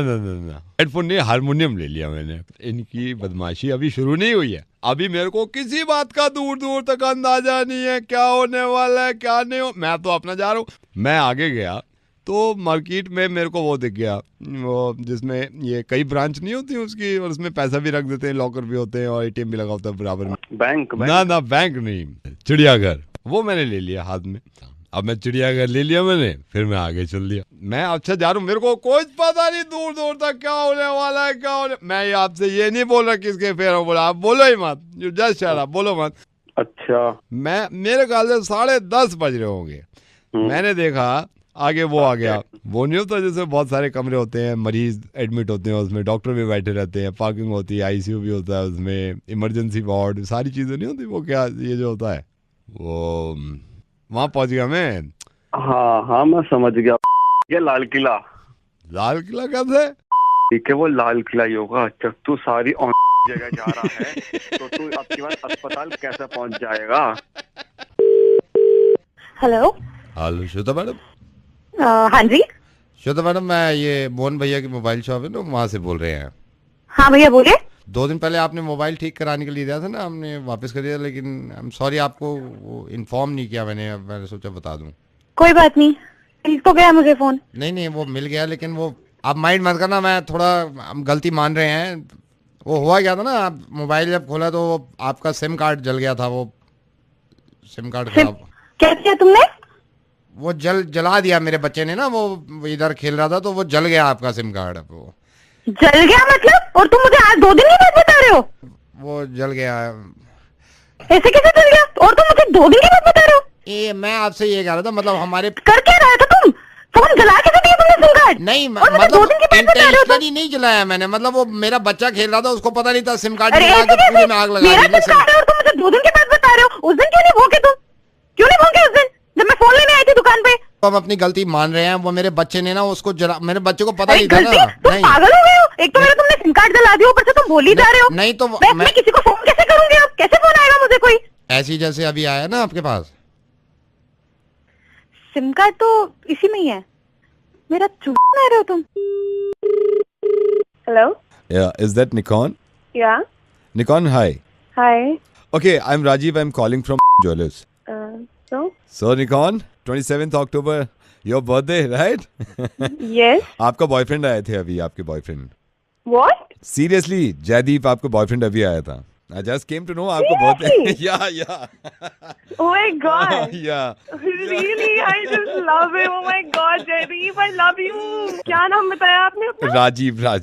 हेडफोन नहीं, हारमोनियम ले लिया मैंने। इनकी बदमाशी अभी शुरू नहीं हुई है, अभी मेरे को किसी बात का दूर दूर तक अंदाजा नहीं है क्या होने वाला है क्या नहीं हो। मैं तो अपना जा रहा हूँ। मैं आगे गया तो मार्केट में मेरे को वो दिख गया, वो जिसमें ये कई ब्रांच नहीं होती उसकी, और उसमें पैसा भी रख देते हैं, लॉकर भी होते हैं और एटीएम भी लगा होता है बराबर में। बैंक? ना, बैंक नहीं, चिड़ियाघर। वो मैंने ले लिया हाथ में। अब मैं चिड़ियाघर ले लिया मैंने, फिर मैं आगे चल दिया। मैं अच्छा जा रहा हूँ, मेरे को कुछ पता नहीं दूर दूर तक क्या होने वाला है, क्या होने। मैं आपसे ये नहीं बोल रहा किसके फेर बोला, आप बोलो ही मत, जस्ट शट अप, बोलो मत। अच्छा। मेरे ख्याल से 10:30 बज रहे होंगे। मैंने देखा आगे वो आ गया, वो नहीं होता जैसे बहुत सारे कमरे होते हैं, मरीज एडमिट होते हैं, उसमें डॉक्टर भी बैठे रहते हैं, पार्किंग होती है, आईसीयू भी होता है उसमें, इमरजेंसी वार्ड, सारी चीजें नहीं होती। वो क्या ये जो होता है, वो वहां पहुंच गया मैं। हाँ, मैं समझ गया। ये लाल किला कैसे? ठीक है, वो लाल किला ही होगा। जब तू सारी जगह जा रहा है तो तू आपके बाद अस्पताल कैसे पहुंच जाएगा? Hello Shweta madam. हाँ जी। श्वेता मैडम, मैं ये मोहन भैया की मोबाइल शॉप है ना, वहाँ से बोल रहे हैं। हाँ भैया बोलिए। 2 दिन पहले आपने मोबाइल ठीक कराने के लिए दिया था ना, हमने वापस कर दिया, लेकिन आई एम सॉरी, आपको वो इन्फॉर्म नहीं किया मैंने। अब मैंने सोचा बता दूं। कोई बात नहीं, मिल तो गया मुझे फोन। नहीं, वो मिल गया, लेकिन वो आप माइंड मत करना, मैं थोड़ा हम गलती मान रहे हैं। वो हुआ गया था ना, आप मोबाइल जब खोला तो आपका सिम कार्ड जल गया था, वो सिम कार्ड खराब। क्या किया तुमने? वो जला दिया मेरे बच्चे ने ना, वो इधर खेल रहा था तो वो जल गया आपका सिम कार्ड। अब वो जल गया मतलब? और तुम मुझे आज 2 दिन की बात बता रहे हो? वो जल गया। ऐसे कैसे जल गया? और तुम मुझे 2 दिन की बात बता रहे हो? ये मैं आपसे ये कह रहा था, मतलब हमारे कर क्या रहा था तुम? फोन जला कैसे दिया तुमने सिम कार्ड? नहीं, मतलब 2 दिन की बात बता रहे हो तुम? नहीं जलाया मैंने, मतलब वो मेरा बच्चा खेल रहा था, उसको पता नहीं था, सिम कार्ड जला के पूरे में आग लगा दी। मेरा सिम कार्ड है और तुम मुझे 2 दिन की बात बता रहे हो? उस दिन क्यों नहीं भौंके तुम? क्यों नहीं भौंके उस दिन जब मैं फोन लेने आई थी दुकान पे? हम अपनी गलती मान रहे हैं, वो मेरे बच्चे ने ना उसको जला, मेरे बच्चे को पता नहीं था ना। तुम पागल हो गए हो? एक तो मेरा तुमने सिम कार्ड जला दिया, ऊपर से तुम बोल ही जा रहे हो। नहीं तो मैं किसी को फोन कैसे करूंगी? अब कैसे फोन आएगा मुझे कोई? ऐसी जैसे अभी आया ना आपके पास। सिम कार्ड तो इसी में ही है। मेरा चूत मार रहे हो तुम। Hello, is that Nikon? Yeah Nikon, hi. Hi. Okay, I'm Rajiv. I'm calling from Jewelers. So Nikon, 27th October, your birthday, right? Yes. आपका बॉयफ्रेंड आए थे अभी, आपके बॉयफ्रेंड. What? Seriously, जयदीप आपका बॉयफ्रेंड अभी आया था. I just came to know आपका birthday. Yeah. Oh my God. Yeah. Really, I just love him. Oh my God, Jaydeep, I love you. क्या नाम बताया आपने अपना? राजीव. क्या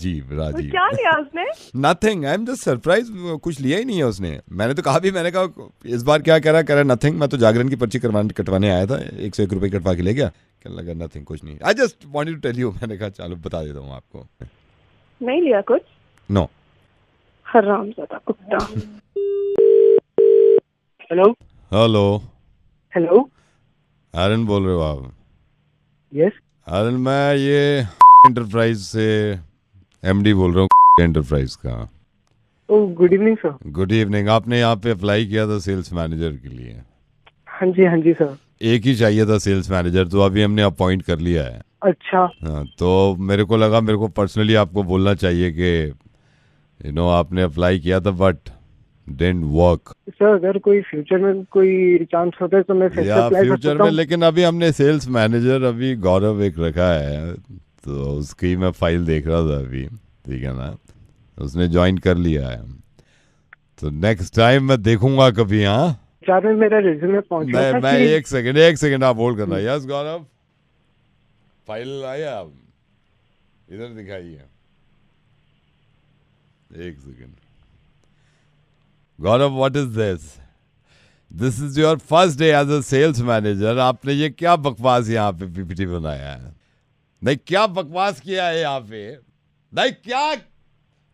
लिया उसने? Nothing. I'm just surprised. कुछ लिया ही नहीं है उसने. मैंने तो मैंने कहा इस बार क्या करा nothing. मैं तो जागरण की पर्ची कटवाने आया था. 101 रुपए कटवा के ले गया. क्या लगा nothing, कुछ नहीं. I just wanted to tell you. मैंने कहा चलो बता देता हूँ आपको. नहीं लिया कुछ? No. हरामज़ादा कुत्ता. हेलो. आरन बोल रहे हो आप? यस. आरन मैं ये एंटरप्राइज से एमडी बोल रहा हूँ एंटरप्राइज का. Oh good evening sir. Good evening. आपने यहाँ पे अप्लाई किया था सेल्स मैनेजर के लिए. हाँ जी सर. एक ही चाहिए था सेल्स मैनेजर, तो अभी हमने अपॉइंट कर लिया है. अच्छा. हाँ, तो मेरे को पर्सनली आपको बोलना चाहिए कि आपने अप्लाई किया था बट डिडंट वर्क. सर अगर कोई फ्यूचर में कोई चांस होता है तो मैं फिर से अप्लाई कर सकता हूं. लेकिन अभी हमने सेल्स मैनेजर अभी गौरव एक रखा है, तो उसकी मैं फाइल देख रहा था अभी. ठीक है ना, उसने ज्वाइन कर लिया है, तो नेक्स्ट टाइम मैं देखूंगा कभी. हाँ चार में मेरा रिज्यूमे पहुंचा. मैं एक सेकंड आप होल्ड करना. यस गौरव, फाइल आया, आप इधर दिखाइए. एक second. Gaurav, what is this is your first day as a sales manager. आपने ये क्या बकवास यहाँ पे पीपीटी बनाया है? नहीं, क्या बकवास किया है यहाँ पे? नहीं, क्या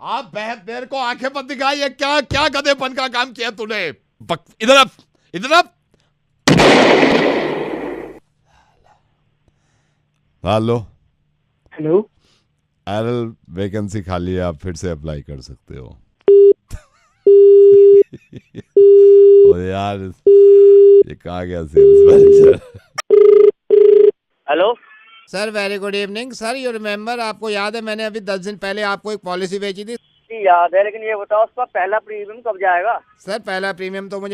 आप मेरे को आंखें मत दिखाइए. क्या गधेपन का काम किया तूने? इधर आप. हेलो. एरल वैकेंसी खाली है, आप फिर से अप्लाई कर सकते हो. ओ यार, ये कहाँ गया sales manager? Hello sir, very good evening sir. You remember, आपको याद है मैंने अभी 10 दिन पहले आपको एक पॉलिसी बेची थी? याद है, लेकिन ये बताओ उसका पहला प्रीमियम कब जाएगा? सर पहला प्रीमियम तो मुझे